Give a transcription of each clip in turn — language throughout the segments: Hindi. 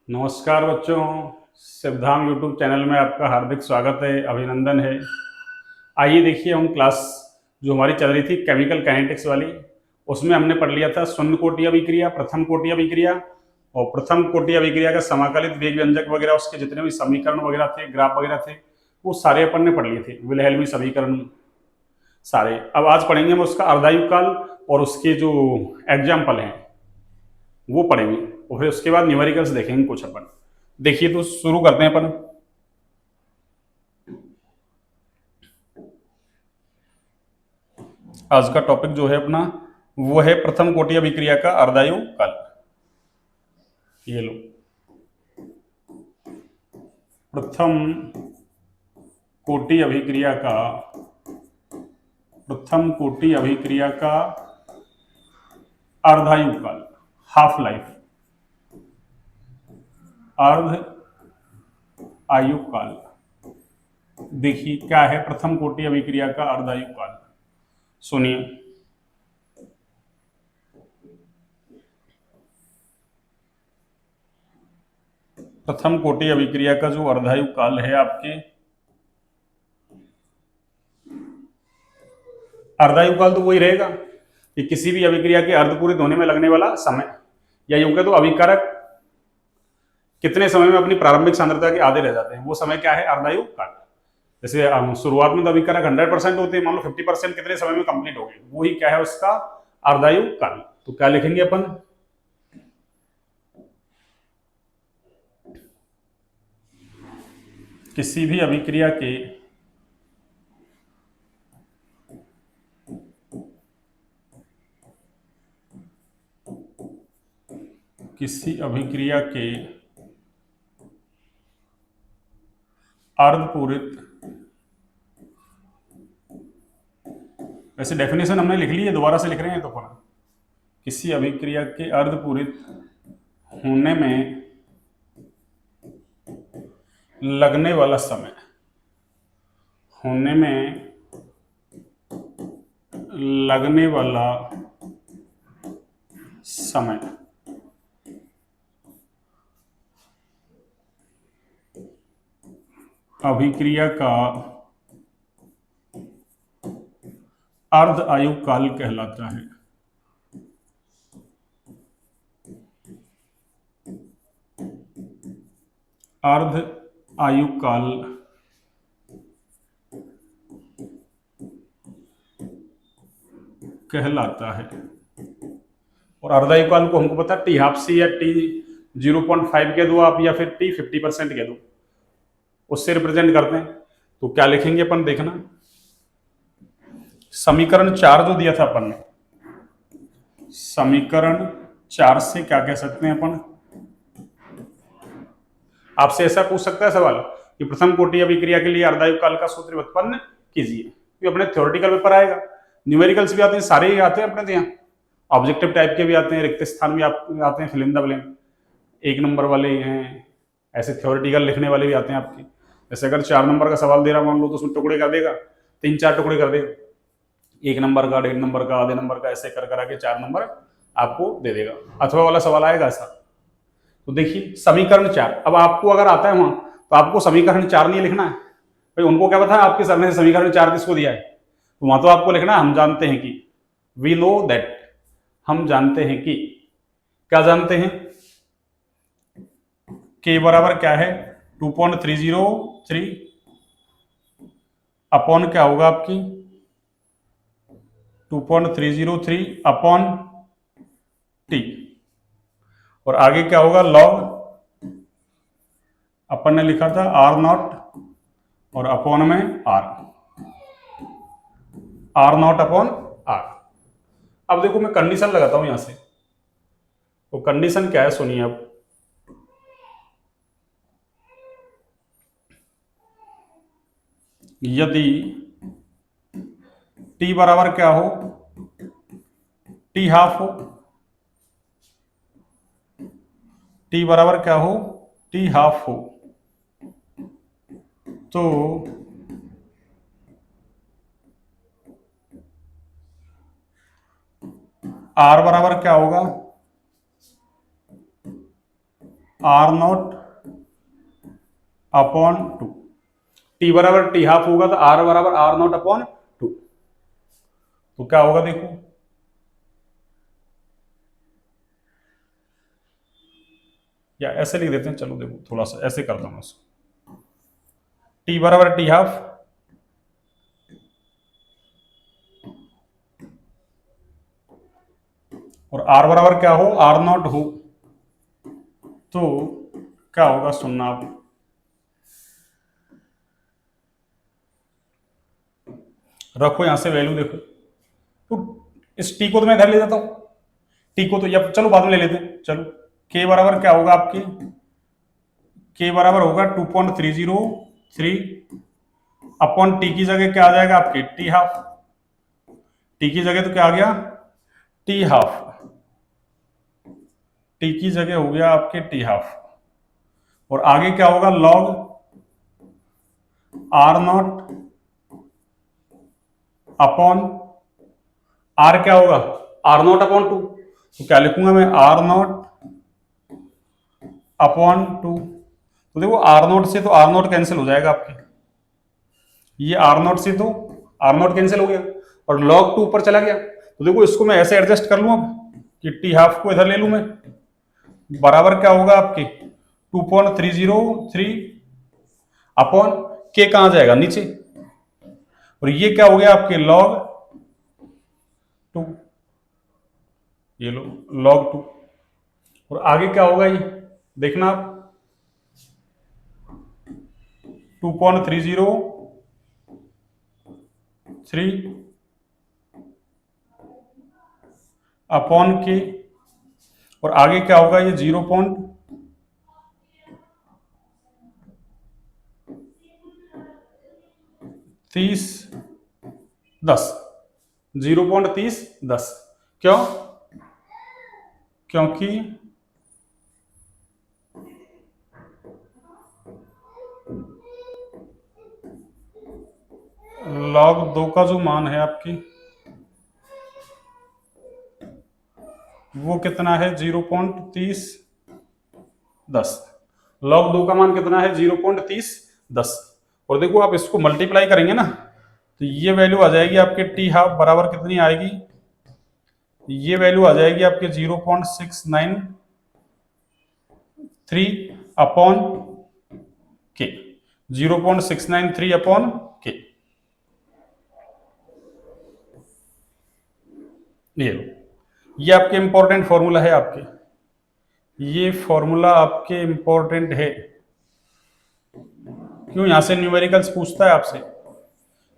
नमस्कार बच्चों। सिवधाम यूट्यूब चैनल में आपका हार्दिक स्वागत है, अभिनंदन है। आइए देखिए, हम क्लास जो हमारी चल रही थी केमिकल काइनेटिक्स वाली, उसमें हमने पढ़ लिया था शून्य कोटि अभिक्रिया, प्रथम कोटि अभिक्रिया। और प्रथम कोटि अभिक्रिया का समाकलित वेग व्यंजक वगैरह, उसके जितने भी समीकरण वगैरह थे, ग्राफ वगैरह थे, वो सारे अपन ने पढ़ लिए थे, विलहेल्मी समीकरण सारे। अब आज पढ़ेंगे हम उसका अर्धायु काल और उसके जो एग्जाम्पल हैं वो पढ़ेंगे, और फिर उसके बाद न्यूमेरिकल्स देखेंगे कुछ अपन। देखिए, तो शुरू करते हैं अपन। आज का टॉपिक जो है अपना, वो है प्रथम कोटि अभिक्रिया का अर्धायु काल। ये लो, प्रथम कोटि अभिक्रिया का, प्रथम कोटि अभिक्रिया का अर्धायु काल, हाफ लाइफ, अर्ध आयु काल। देखिए क्या है प्रथम कोटि अभिक्रिया का अर्धायु काल, सुनिए। प्रथम कोटि अभिक्रिया का जो अर्धायु काल है आपके, अर्धायु काल तो वही रहेगा कि किसी भी अभिक्रिया के अर्धपूरित होने में लगने वाला समय, या यूं कहे तो अभिकारक कितने समय में अपनी प्रारंभिक सांद्रता के आधे रह जाते हैं, वो समय क्या है, अर्धायु काल। जैसे शुरुआत में तो अभिकारक 100% होते हैं, मान लो 50% कितने समय में कंप्लीट हो गए, वो ही क्या है उसका अर्धायु काल। तो क्या लिखेंगे अपन, किसी भी अभिक्रिया के किसी अभिक्रिया के अर्धपूरित, वैसे डेफिनेशन हमने लिख ली है, दोबारा से लिख रहे हैं तो अपन, किसी अभिक्रिया के अर्धपूरित होने में लगने वाला समय, होने में लगने वाला समय अभिक्रिया का अर्ध आयु काल कहलाता है। अर्ध आयु काल कहलाता है। और अर्धायु काल को हमको पता है टी हाफ सी या टी 0.5 कह दो आप, या फिर टी 50% कह दो, उससे रिप्रेजेंट करते हैं। तो क्या लिखेंगे अपन, देखना। समीकरण 4 जो दिया था अपन ने, समीकरण 4 से क्या कह सकते हैं अपन, आपसे ऐसा पूछ सकता है सवाल कि प्रथम कोटि अभिक्रिया के लिए अर्धायु काल का सूत्र उत्पन्न कीजिए। ये अपने थ्योरेटिकल पेपर आएगा, न्यूमेरिकल्स भी आते हैं, सारे ही आते हैं अपने यहाँ, ऑब्जेक्टिव टाइप के भी आते हैं, रिक्त स्थान भी आते हैं, फिल इन द ब्लैंक एक नंबर वाले हैं, ऐसे थ्योरेटिकल लिखने वाले भी आते हैं आपके। जैसे अगर 4 नंबर का सवाल दे रहा मान लो, तो उसमें टुकड़े कर देगा, 3-4 टुकड़े कर देगा, 1 नंबर का, 1.5 नंबर का, आधे नंबर का, ऐसे कर करा के 4 नंबर आपको दे देगा। अथवा वाला सवाल आएगा ऐसा। तो देखिए समीकरण 4, अब आपको अगर आता है वहां, तो आपको समीकरण 4 नहीं लिखना है भाई, उनको क्या पता है आपके सर ने समीकरण 4 किसको दिया है, तो वहां तो आपको लिखना है हम जानते हैं कि, वी नो दैट, हम जानते हैं कि, क्या जानते हैं, के बराबर क्या है 2.303 अपॉन क्या होगा आपकी 2.303 अपॉन टी, और आगे क्या होगा लॉग, अपन ने लिखा था आर नॉट और अपॉन में R, R naught upon R. अब देखो मैं कंडीशन लगाता हूं यहां से, तो कंडीशन क्या है सुनिए। अब यदि टी बराबर क्या हो, टी हाफ हो, टी बराबर क्या हो, टी हाफ हो, तो आर बराबर क्या होगा, R naught upon two, T बराबर टी हाफ होगा तो आर बराबर आर नॉट अपॉन टू, तो क्या होगा देखो, या ऐसे लिख देते हैं, चलो देखो थोड़ा सा ऐसे करता हूं इसको, टी बराबर टी हाफ और आर बराबर क्या हो, आर नॉट हो, तो क्या होगा सुनना आप, रखो यहां से वैल्यू देखो, तो इस टी को तो मैं इधर ले जाता हूं, टी को तो या चलो बाद में ले लेते हैं, चलो के बराबर क्या होगा आपके, के बराबर होगा 2.303 अपॉन टी की जगह क्या आ जाएगा आपके टी हाफ, टी की जगह तो क्या आ गया टी हाफ, टी की जगह हो गया आपके टी हाफ, और आगे क्या होगा log R naught upon, R क्या होगा आर नॉट अपॉन टू, तो क्या लिखूंगा मैं आर नॉट अपॉन टू, तो देखो आर नॉट से तो आर नॉट कैंसिल हो जाएगा आपके, ये आर नॉट से तो आर नॉट कैंसिल हो गया और लॉग टू ऊपर चला गया, तो देखो इसको मैं ऐसे एडजस्ट कर लूं अब कि टी हाफ को इधर ले लूं मैं, बराबर क्या होगा आपके 2.303 अपॉन के कहां जाएगा नीचे, और ये क्या हो गया आपके लॉग टू, ये लो लॉग टू, और आगे क्या होगा ये देखना आप 2.303 अपॉन के, और आगे क्या होगा ये 0.3010, 0.3010, क्यों, क्योंकि लॉग 2 का जो मान है आपकी वो कितना है 0.3010, लॉग 2 का मान कितना है 0.3010, और देखो आप इसको मल्टीप्लाई करेंगे ना तो ये वैल्यू आ जाएगी आपके टी हाफ बराबर कितनी आएगी, ये वैल्यू आ जाएगी आपके 0.693 अपॉन के, 0.693 अपॉन के, ये लो, ये आपके इंपॉर्टेंट फॉर्मूला है आपके, ये फॉर्मूला आपके इंपॉर्टेंट है, क्यों यहां से न्यूमेरिकल्स पूछता है आपसे,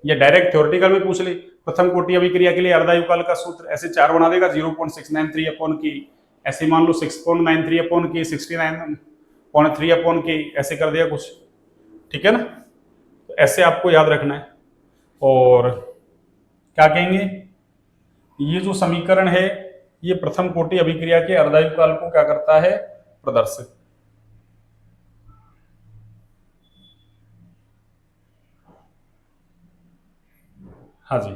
या डायरेक्ट थ्योरेटिकल में पूछ ले, प्रथम कोटि अभिक्रिया के लिए अर्धायुकाल का सूत्र ऐसे चार बना देगा 0.693 अपॉन की, ऐसे मान लो 6.93 अपॉन की, 69.3 अपॉन की, ऐसे कर दिया कुछ, ठीक है ना, तो ऐसे आपको याद रखना है, और क्या कहेंगे ये जो समीकरण है ये प्रथम कोटि अभिक्रिया के अर्धायुकाल को क्या करता है प्रदर्शित, हाँ जी,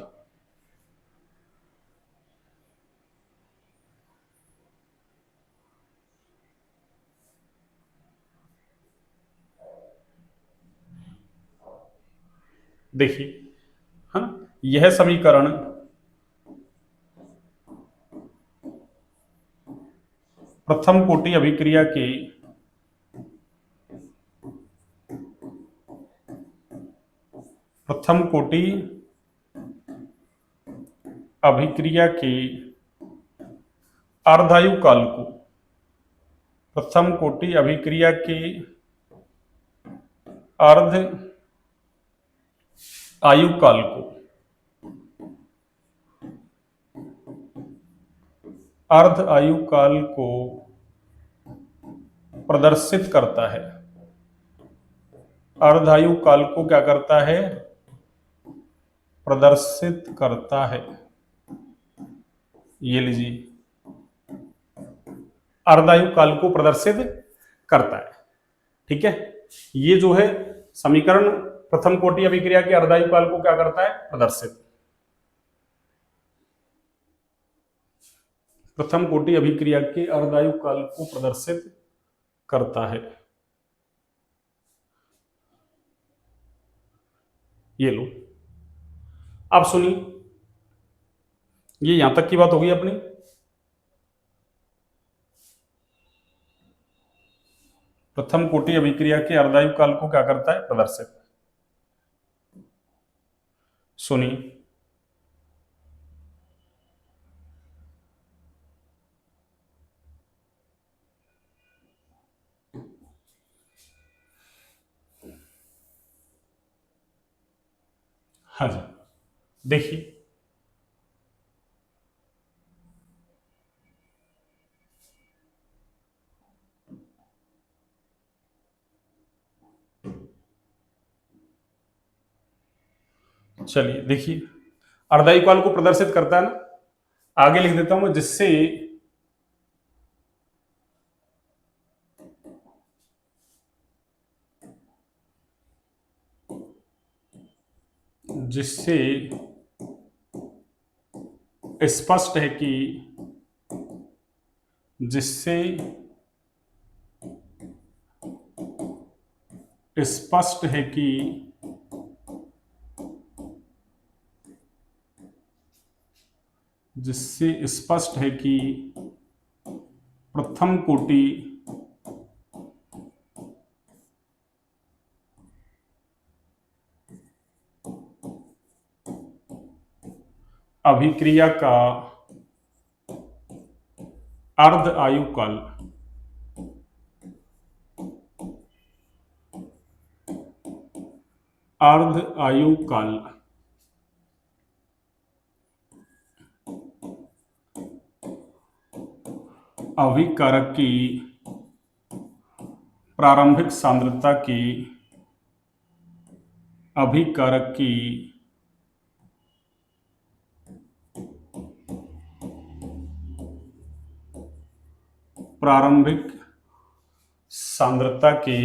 देखिए है ना, यह समीकरण प्रथम कोटि अभिक्रिया के प्रथम कोटि अभिक्रिया के अर्धायु काल को, प्रथम कोटि अभिक्रिया के अर्ध आयु काल को, अर्ध आयु काल को प्रदर्शित करता है, अर्धायु काल को क्या करता है प्रदर्शित करता है, ये लीजिए अर्धायु काल को प्रदर्शित करता है, ठीक है, ये जो है समीकरण प्रथम कोटि अभिक्रिया के अर्धायु काल को क्या करता है प्रदर्शित, प्रथम कोटि अभिक्रिया के अर्धायु काल को प्रदर्शित करता है। ये लो, अब सुनिए, ये यहां तक की बात होगी अपनी। प्रथम कोटि अभिक्रिया के अर्धायु काल को क्या करता है? प्रदर्शित। सुनिए, हाँ जी, देखिए, चलिए देखिए, अर्धायु काल को प्रदर्शित करता है ना। आगे लिख देता हूं, जिससे जिससे स्पष्ट है कि जिससे स्पष्ट है कि जिससे स्पष्ट है कि प्रथम कोटि अभिक्रिया का अर्ध आयु काल अभिकारक की प्रारंभिक सांद्रता की अभिकारक की प्रारंभिक सांद्रता के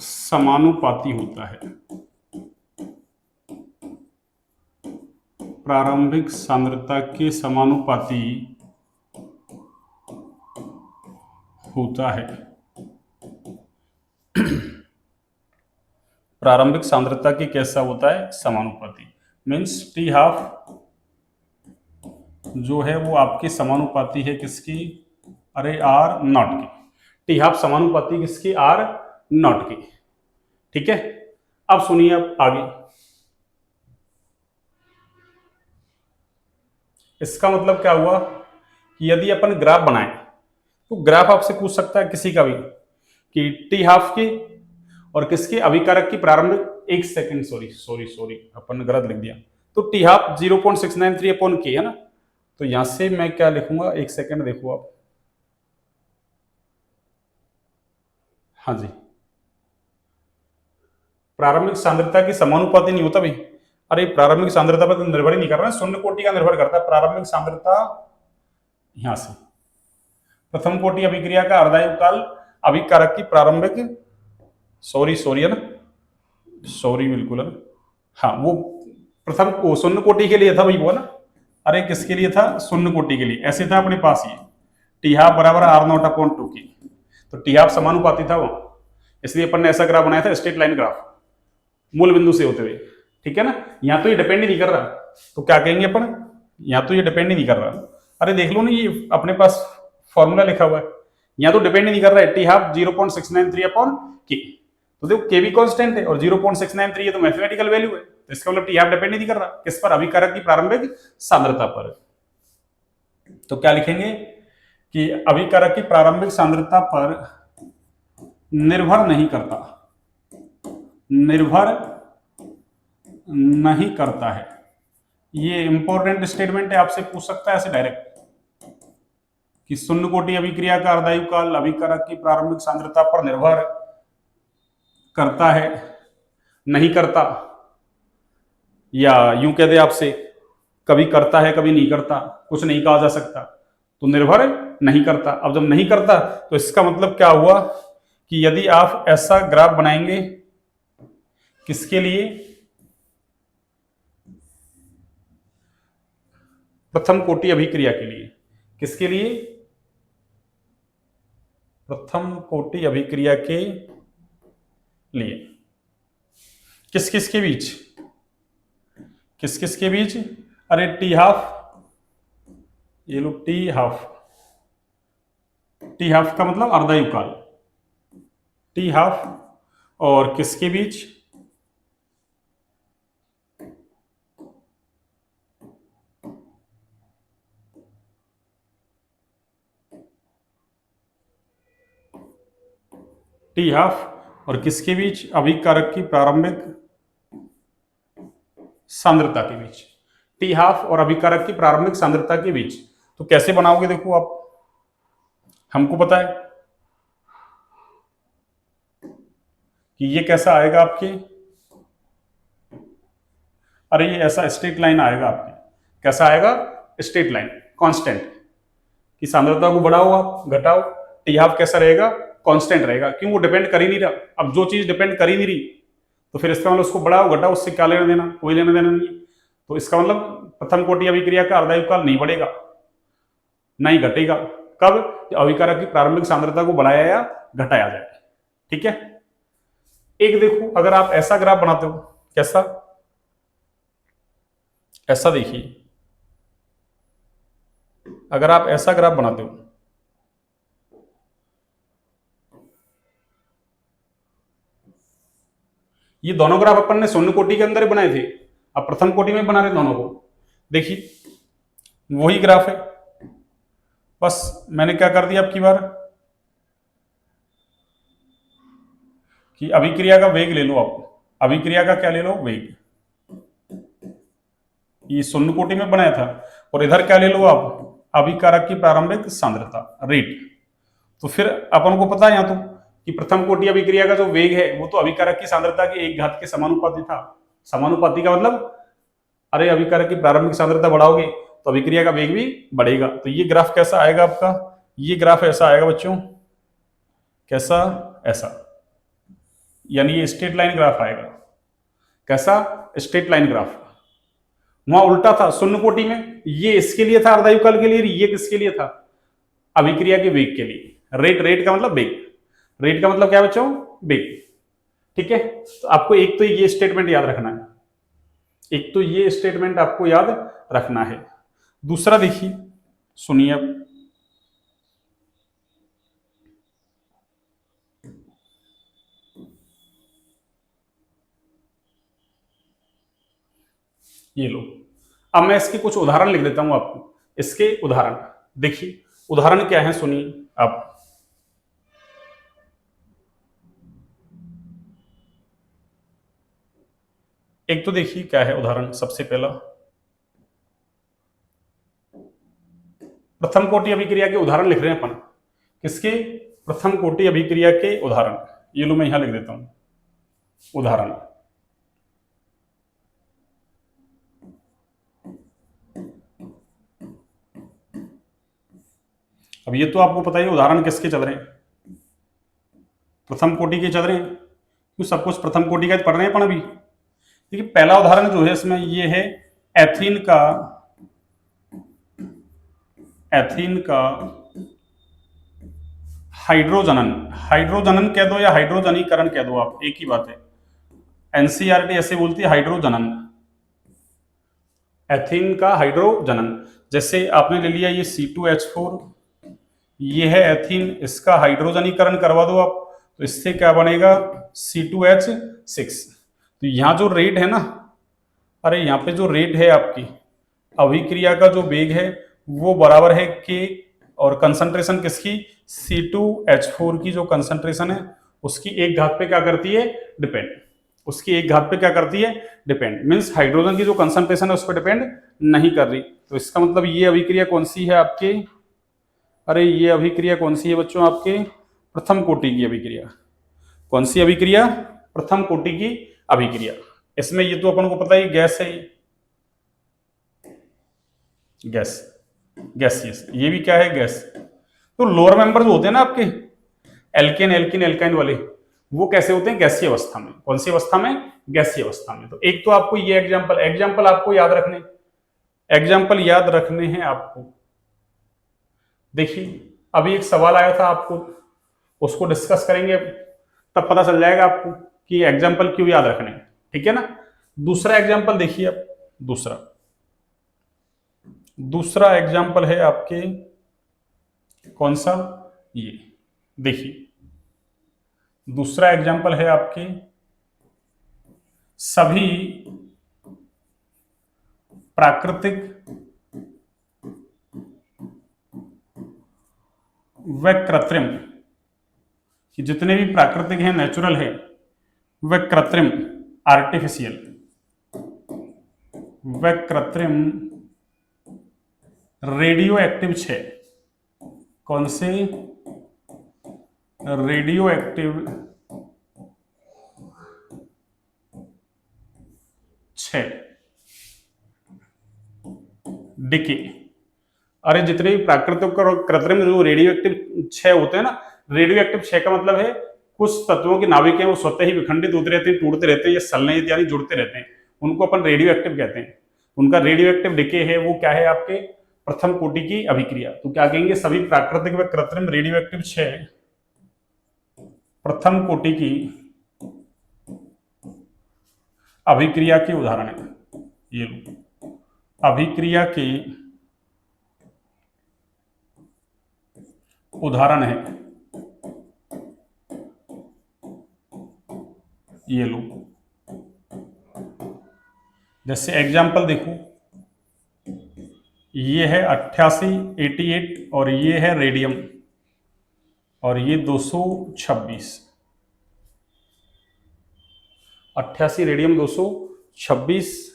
समानुपाती होता है। प्रारंभिक सांद्रता के समानुपाती होता है। प्रारंभिक सांद्रता की कैसा होता है? समानुपाती। मीन्स टी हाफ जो है वो आपकी समानुपाती है किसकी? अरे आर नॉट की। टी हाफ समानुपाती किसकी? आर नॉट की। ठीक है, अब सुनिए, अब आगे इसका मतलब क्या हुआ कि यदि अपन ग्राफ बनाए तो ग्राफ आपसे पूछ सकता है किसी का भी कि टी हाफ की और किसकी? अभिकारक की प्रारंभिक, एक सेकंड, सॉरी अपन गलत लिख दिया। तो टी हाफ 0.693 अपॉन के है ना। तो यहां से मैं क्या लिखूंगा? एक सेकंड देखो आप, हाँ जी, प्रारंभिक सांद्रता की समानुपाती नहीं होता भाई। अरे प्रारंभिक सांद्रता पर तो निर्भर ही नहीं कर रहा है, शून्य कोटि का निर्भर करता है। प्रारंभिक सांद्रता यहां से प्रथम कोटि अभिक्रिया का अर्धायु काल अभिकारक की प्रारंभिक, सॉरी है ना, सॉरी बिल्कुल है ना, हाँ वो प्रथम वो शून्य कोटि के लिए था भाई वो ना। अरे किसके लिए था? शून्य कोटि के लिए। ऐसे था अपने पास ये टी हाफ बराबर आर नॉट अपॉन 2 की। तो टी हाफ समानुपाती था वो, इसलिए अपन ने ऐसा ग्राफ बनाया था, स्ट्रेट लाइन ग्राफ मूल बिंदु से होते हुए। ठीक है ना, यहां तो ये डिपेंड ही नहीं कर रहा, तो क्या कहेंगे अपन? यहां तो ये डिपेंड ही नहीं कर रहा। अरे देख लो ना, ये अपने पास फॉर्मूला लिखा हुआ है, यहां तो डिपेंड ही नहीं कर रहा है। टी हाफ 0.693 अपॉन के, तो देखो के भी कांस्टेंट है और 0.693 ये तो मैथमेटिकल वैल्यू है, तो इसका मतलब टी हाफ डिपेंड नहीं कर रहा किस पर? अभिकारक की प्रारंभिक सांद्रता पर। तो क्या लिखेंगे कि अभिकारक की प्रारंभिक सांद्रता पर निर्भर नहीं करता, निर्भर नहीं करता है। ये इंपॉर्टेंट स्टेटमेंट है, आपसे पूछ सकता है ऐसे डायरेक्ट कि शून्य कोटि अभिक्रिया का अर्धायु काल अभिकारक की प्रारंभिक सांद्रता पर निर्भर करता है, नहीं करता, या यूं कह दे आपसे कभी करता है कभी नहीं करता, कुछ नहीं कहा जा सकता। तो निर्भर नहीं करता। अब जब नहीं करता तो इसका मतलब क्या हुआ कि यदि आप ऐसा ग्राफ बनाएंगे किसके लिए? प्रथम कोटि अभिक्रिया के लिए। किसके लिए? प्रथम कोटि अभिक्रिया के लिए। किस किस के बीच? किस किस के बीच? अरे टी हाफ, ये लो टी हाफ। टी हाफ का मतलब अर्धयुकाल, टी हाफ। और किसके बीच? टी हाफ और किसके बीच? अभिकारक की प्रारंभिक सांद्रता के बीच। टी हाफ और अभिकारक की प्रारंभिक सांद्रता के बीच। तो कैसे बनाओगे? देखो आप, हमको पता है कि ये कैसा आएगा आपके, अरे ये ऐसा स्ट्रेट लाइन आएगा आपके। कैसा आएगा? Straight line, constant. कि सांद्रता को बढ़ाओ आप, घटाओ, टी हाफ कैसा रहेगा? कांस्टेंट रहेगा। क्यों? वो डिपेंड कर ही नहीं रहा। अब जो चीज डिपेंड कर ही नहीं रही, तो फिर इसका मतलब उसको बढ़ाओ घटाओ, उससे क्या लेना देना? कोई लेना देना नहीं है। तो इसका मतलब प्रथम कोटि अभिक्रिया का अर्धयुगकाल नहीं बढ़ेगा, नहीं घटेगा। कब? अभिकारक की प्रारंभिक सांद्रता को बढ़ाया या घटाया जाए। ठीक है। एक देखो, अगर आप ऐसा ग्राफ बनाते हो, कैसा? ऐसा देखिए, अगर आप ऐसा ग्राफ बनाते हो, ये दोनों ग्राफ अपन ने शून्य कोटि के अंदर ही बनाए थे, अब प्रथम कोटि में बना रहे दोनों को। देखिए वही ग्राफ है, बस मैंने क्या कर दिया अब की बार कि अभिक्रिया का वेग ले लो आप। अभिक्रिया का क्या ले लो? वेग। ये शून्य कोटि में बनाया था। और इधर क्या ले लो आप? अभिकारक की प्रारंभिक सांद्रता, रेट। तो फिर अपन को पता है यहाँ तो कि प्रथम कोटि अभिक्रिया का जो वेग है वो तो अभिकारक की सांद्रता के 1 घात के समानुपाती था। समानुपाती का मतलब, अरे अभिकारक की प्रारंभिक सांद्रता बढ़ाओगे तो अभिक्रिया का वेग भी बढ़ेगा। तो ये ग्राफ कैसा आएगा आपका? ये ग्राफ ऐसा आएगा बच्चों, कैसा? ऐसा। यानी ये स्ट्रेट लाइन ग्राफ आएगा। कैसा? Straight line graph. वहां उल्टा था शून्य कोटि में, ये इसके लिए था अर्धयुगकाल के लिए, ये किसके लिए था? अभिक्रिया के वेग के लिए। रेट, रेट का मतलब वेग, रेट का मतलब क्या बच्चों? वेग। ठीक है। तो आपको एक तो ये स्टेटमेंट याद रखना है, एक तो ये स्टेटमेंट आपको याद रखना है। दूसरा देखिए, सुनिए अब, ये लो, अब मैं इसके कुछ उदाहरण लिख देता हूं आपको। इसके उदाहरण देखिए, उदाहरण क्या है सुनिए आप। एक तो देखिए क्या है उदाहरण, सबसे पहला प्रथम कोटि अभिक्रिया के उदाहरण लिख रहे हैं अपन। किसके? प्रथम कोटि अभिक्रिया के उदाहरण। ये लो मैं यहां लिख देता हूं, उदाहरण। अब ये तो आपको पता ही है उदाहरण किसके चल रहे हैं, प्रथम कोटि के चल रहे हैं। क्यों? सब कुछ प्रथम कोटि का पढ़ रहे हैं अपन अभी। देखिए पहला उदाहरण जो है इसमें ये है एथीन का, एथीन का हाइड्रोजनन। हाइड्रोजनन कह दो या हाइड्रोजनीकरण कह दो आप, एक ही बात है। एनसीईआरटी ऐसे बोलती है हाइड्रोजनन, एथीन का हाइड्रोजनन। जैसे आपने ले लिया ये C2H4, ये है एथीन, इसका हाइड्रोजनीकरण करवा दो आप, तो इससे क्या बनेगा? C2H6। तो यहां जो रेट है ना, अरे यहाँ पे जो रेट है आपकी अभिक्रिया का जो वेग है वो बराबर है K, और कंसंट्रेशन किसकी? C2H4 की जो कंसंट्रेशन है उसकी 1 घात पे क्या करती है? डिपेंड। उसकी 1 घात पे क्या करती है? डिपेंड। मीन्स हाइड्रोजन की जो कंसंट्रेशन है उस पर डिपेंड नहीं कर रही। तो इसका मतलब ये अभिक्रिया कौन सी है आपके? अरे ये अभिक्रिया कौन सी है बच्चों आपके? प्रथम कोटि की अभिक्रिया। कौन सी अभिक्रिया? प्रथम कोटि की अभिक्रिया। इसमें ये तो अपन को पता ही गैस है, ये गैस, गैसियस। ये भी क्या है? गैस। तो लोअर मेंबर जो होते हैं ना आपके एल्केन, एल्किन, एल्काइन वाले, वो कैसे होते हैं? गैसीय अवस्था में। कौन सी अवस्था में? गैसीय अवस्था में। तो एक तो आपको ये एग्जांपल आपको याद रखने, एग्जांपल याद रखने हैं आपको। देखिए अभी एक सवाल आया था आपको, उसको डिस्कस करेंगे, तब पता चल जाएगा आपको कि एग्जाम्पल क्यों याद रखने हैं, ठीक है ना। दूसरा एग्जाम्पल देखिए अब, दूसरा दूसरा एग्जाम्पल है आपके कौन सा, ये देखिए दूसरा एग्जाम्पल है आपके सभी प्राकृतिक व कृत्रिम, कि जितने भी प्राकृतिक हैं, नेचुरल है, व कृत्रिम आर्टिफिशियल, व कृत्रिम रेडियो एक्टिव 6, कौन से रेडियो एक्टिव 6 डिके। अरे जितने भी प्राकृतिक और कृत्रिम जो रेडियो एक्टिव 6 होते हैं ना, रेडियो एक्टिव 6 का मतलब है कुछ तत्वों की नाभिक है वो स्वतः ही विखंडित होते रहते हैं, टूटते रहते हैं या सलने इत्यादि जुड़ते रहते हैं, उनको अपन रेडियो एक्टिव कहते हैं। उनका रेडियो एक्टिव डिके है वो क्या है, आपके प्रथम कोटि की अभिक्रिया। तो क्या कहेंगे, सभी प्राकृतिक व कृत्रिम रेडियो एक्टिव 6 प्रथम कोटि की अभिक्रिया के उदाहरण है। ये लो, अभिक्रिया के उदाहरण है, ये लो। जैसे एग्जाम्पल देखो, ये है 88, 88 और ये है रेडियम और ये 226, 88 रेडियम 226,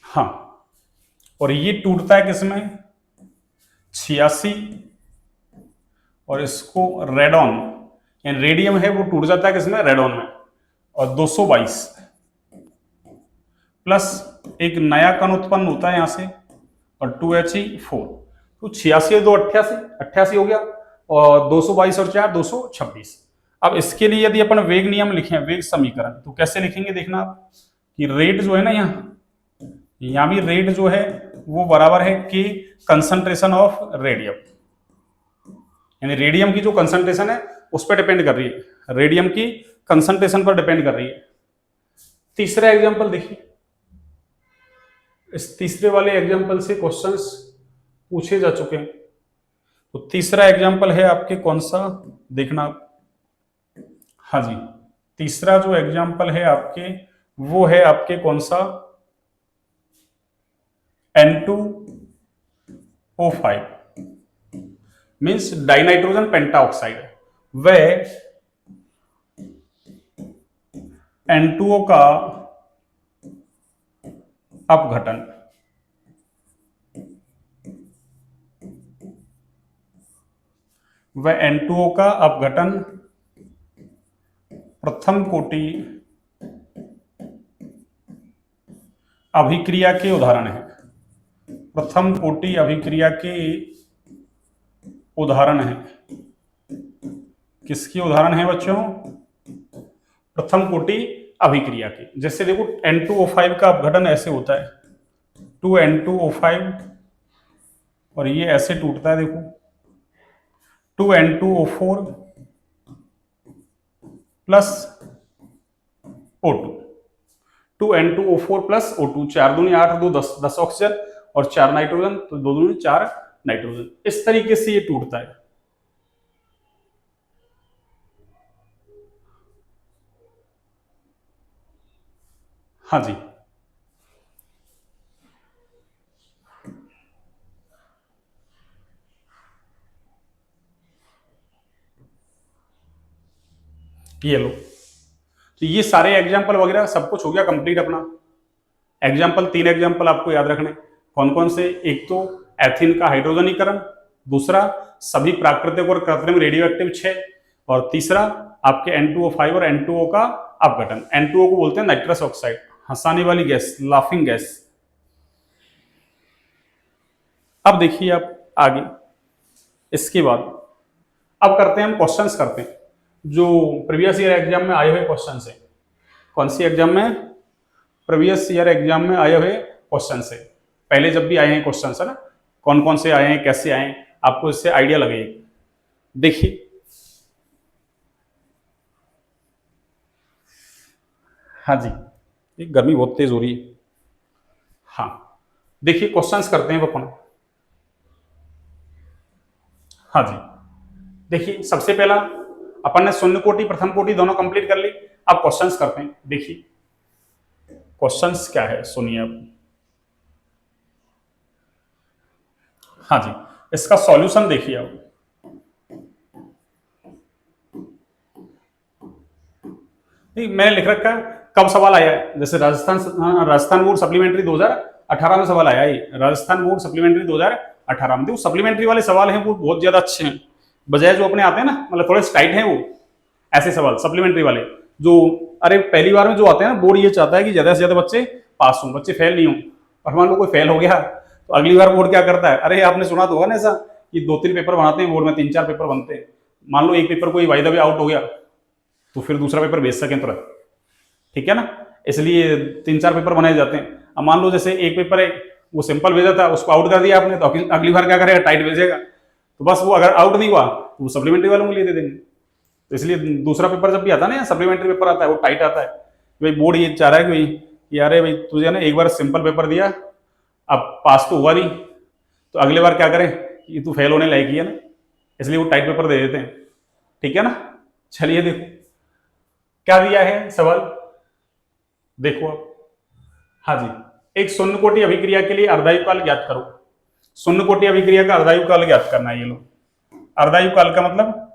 हाँ, और ये टूटता है किसमें, 86, और इसको रेडॉन, यानी रेडियम है वो टूट जाता है किसमें, रेडॉन में, और 222 प्लस एक नया कण उत्पन्न होता है यहां से और 2He4, तो 86 और 2 88, 88 हो गया, और 222 और 4 226। अब इसके लिए यदि अपन वेग नियम लिखें, वेग समीकरण, तो कैसे लिखेंगे देखना आप, कि रेट जो है ना, यहां भी रेट जो है वो बराबर है कि कंसंट्रेशन ऑफ रेडियम, यानी रेडियम की जो कंसंट्रेशन है उस पर डिपेंड कर रही है, रेडियम की कंसंट्रेशन पर डिपेंड कर रही है। तीसरा एग्जांपल देखिए, इस तीसरे वाले एग्जांपल से क्वेश्चंस पूछे जा चुके हैं। तो तीसरा एग्जांपल है आपके कौन सा, देखना आप, हाँ जी, तीसरा जो एग्जांपल है आपके वो है आपके कौन सा, N2O5 मीन्स डाइनाइट्रोजन पेंटाऑक्साइड, व N2O का अपघटन, व N2O का अपघटन प्रथम कोटि अभिक्रिया के उदाहरण है, प्रथम कोटि अभिक्रिया के उदाहरण है। किसके उदाहरण है बच्चों, प्रथम कोटि अभिक्रिया के। जैसे देखो N2O5 का अपघटन ऐसे होता है, 2N2O5, और ये ऐसे टूटता है, देखो 2N2O4 plus O2, 2N2O4 plus O2, 4 दूनी 8, 2 10, 10 ऑक्सीजन और 4 नाइट्रोजन, तो 2 दूनी 4 नाइट्रोजन, इस तरीके से ये टूटता है। हाँ जी, ये लो, तो ये सारे एग्जाम्पल वगैरह सब कुछ हो गया कंप्लीट अपना। एग्जाम्पल, 3 एग्जाम्पल आपको याद रखने, कौन कौन से, एक तो एथिन का हाइड्रोजनीकरण, दूसरा सभी प्राकृतिक और कृत्रिम रेडियो एक्टिव 6, और तीसरा आपके N2O5 और N2O का अपघटन। N2O को बोलते हैं नाइट्रस ऑक्साइड, हंसाने वाली गैस, लाफिंग गैस। अब देखिए आप आगे, इसके बाद अब करते हैं हम क्वेश्चंस करते हैं जो प्रीवियस ईयर एग्जाम में आए हुए क्वेश्चन है। कौन सी एग्जाम में, प्रीवियस ईयर एग्जाम में आए हुए क्वेश्चन से, पहले जब भी आए हैं क्वेश्चन है ना, कौन कौन से आए हैं, कैसे आए हैं, आपको इससे आइडिया लगेगा। देखिए हाँ जी, ये गर्मी बहुत तेज हो रही है। हाँ देखिए क्वेश्चंस करते हैं अपन। हाँ जी देखिए, सबसे पहला अपन ने शून्य कोटि प्रथम कोटि दोनों कंप्लीट कर ली। अब क्वेश्चंस करते हैं। देखिए क्वेश्चंस क्या है सुनिए अब। हाँ जी, इसका सॉल्यूशन देखिए अब। मैंने लिख रखा है कब सवाल आया है, जैसे राजस्थान बोर्ड सप्लीमेंट्री 2018 में सवाल आया है। राजस्थान बोर्ड सप्लीमेंट्री 2018 में, देखो सप्लीमेंट्री वाले सवाल हैं वो बहुत ज्यादा अच्छे हैं, बजाय जो अपने आते हैं ना, मतलब थोड़े टाइट हैं वो ऐसे सवाल सप्लीमेंट्री वाले। जो अरे पहली बार में जो आते हैं ना, बोर्ड ये चाहता है कि ज्यादा से ज्यादा बच्चे पास हों, बच्चे फेल नहीं हों। और मान लो कोई फेल हो गया तो अगली बार बोर्ड क्या करता है, अरे आपने सुना तो होगा ना ऐसा कि 2-3 पेपर बनाते हैं बोर्ड में, 3-4 पेपर बनते हैं। मान लो एक पेपर कोई वाइदा भी आउट हो गया तो फिर दूसरा पेपर भेज सकें तुरंत, ठीक है ना, इसलिए 3-4 पेपर बनाए जाते हैं। अब मान लो जैसे एक पेपर है वो सिंपल भेजा था, उसको आउट कर दिया आपने, तो अगली बार क्या करेगा, टाइट भेजेगा। तो बस वो अगर आउट नहीं हुआ तो वो सप्लीमेंट्री वालों को लिए दे देंगे। तो इसलिए दूसरा पेपर जब भी आता है ना, सप्लीमेंट्री पेपर आता है, वो टाइट आता है। भाई बोर्ड ये चाह रहा है कि भाई यार भाई तुझे ना एक बार सिंपल पेपर दिया, अब पास तो हुआ नहीं, तो अगले बार क्या करें कि तू फेल होने लायक ही है ना, इसलिए वो टाइट पेपर दे देते हैं, ठीक है ना। चलिए देखो क्या दिया है सवाल, देखो आप। हाँ जी, एक शून्य कोटि अभिक्रिया के लिए अर्धायु काल ज्ञात करो। शून्य कोटि अभिक्रिया का अर्धायु काल ज्ञात करना है। ये लो, अर्धायु काल का मतलब,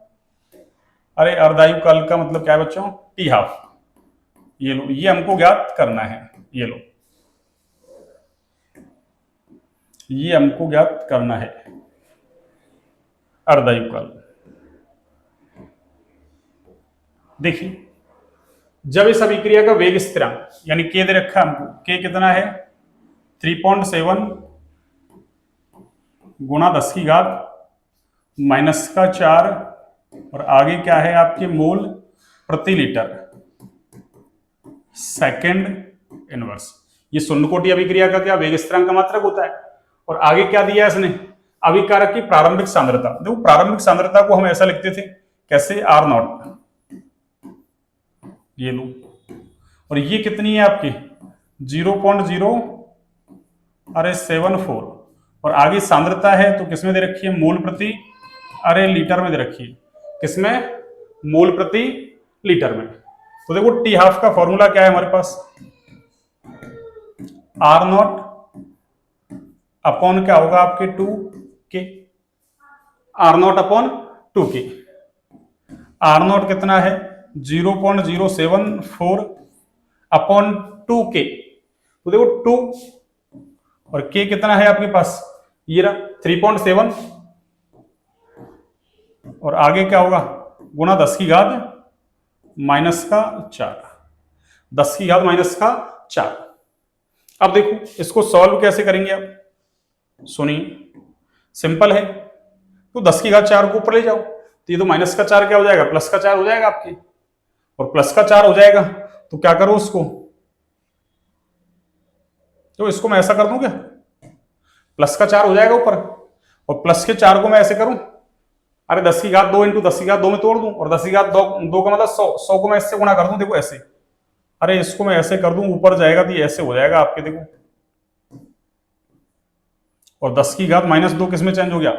अरे अर्धायु काल का मतलब क्या है बच्चों, टी हाफ। ये लो, ये हमको ज्ञात करना है। ये लो, ये हमको ज्ञात करना है अर्धायु काल। देखिए जब इस अभिक्रिया का वेग स्थिरांक यानी के दे रखा हमको, के कितना है 3.7 गुणा 10 की घात -4, और आगे क्या है आपके मोल प्रति लीटर सेकंड इनवर्स। ये शून्य कोटि अभिक्रिया का क्या वेग स्थिरांक का मात्रक होता है। और आगे क्या दिया है इसने, अभिकारक की प्रारंभिक सांद्रता। देखो प्रारंभिक सांद्रता को हम ऐसा लिखते थे कैसे, आर नॉट, ये लो, और ये कितनी है आपकी 0.074, और आगे सांद्रता है तो किसमें दे रखी है, मोल प्रति, अरे लीटर में दे रखी है, किसमें, मोल प्रति लीटर में। तो देखो टी हाफ का फॉर्मूला क्या है हमारे पास, आर नॉट अपॉन क्या होगा आपके 2k, R naught upon 2k। R naught कितना है 0.074 अपॉन 2k, तो देखो 2 और k कितना है आपके पास, ये रहा 3.7, और आगे क्या होगा गुणा 10 की घात -4, 10 की घात -4। अब देखो इसको सॉल्व कैसे करेंगे आप, सुनिए सिंपल है, तो 10 की घात 4 को ऊपर ले जाओ, तो ये तो -4 क्या हो जाएगा, +4 हो जाएगा आपके, और +4 हो जाएगा तो क्या करो उसको, तो इसको मैं ऐसा कर दूं क्या, +4 हो जाएगा ऊपर, और प्लस के 4 को मैं ऐसे करूं, अरे 10 की घात 2 × 10 की घात 2 में तोड़ दूं, और 10 की घात 2 का मतलब 100 को मैं इससे गुणा कर दूं, देखो ऐसे, अरे इसको मैं ऐसे कर दूं ऊपर जाएगा तो ये ऐसे हो जाएगा आपके, देखो, और 10 की घात -2 किस में चेंज हो गया,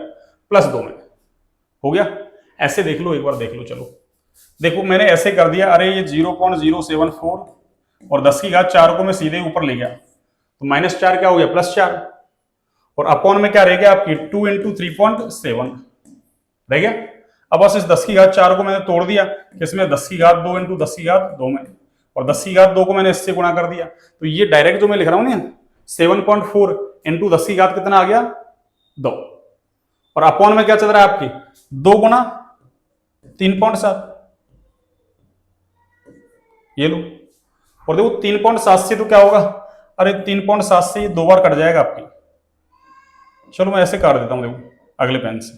+2 में हो गया। ऐसे देख लो, एक बार देख लो, चलो देखो मैंने ऐसे कर दिया, अरे ये 0.074 और 10 की घात 4 को मैं सीधे ऊपर ले गया, तो -4 क्या हो गया, +4, और अपॉन में क्या रह गया आपकी 2 × 3.7 रह गया। अब बस इस 10 की घात 4 को मैंने तोड़ दिया किसमें, 10 की घात 2 × 10 की घात 2 में, और 10 की घात 2 को मैंने इससे गुणा कर दिया, तो ये डायरेक्ट जो मैं लिख रहा हूं ना 7.4 × 10 की घात कितना आ गया 2, और अपॉन में क्या चल रहा है आपकी 2 × 3.7, ये लो, और देखो 3.7 से तो क्या होगा, अरे 3.7 से ये 2 बार कट जाएगा आपकी, चलो मैं ऐसे काट देता हूं, देखो अगले पेन से,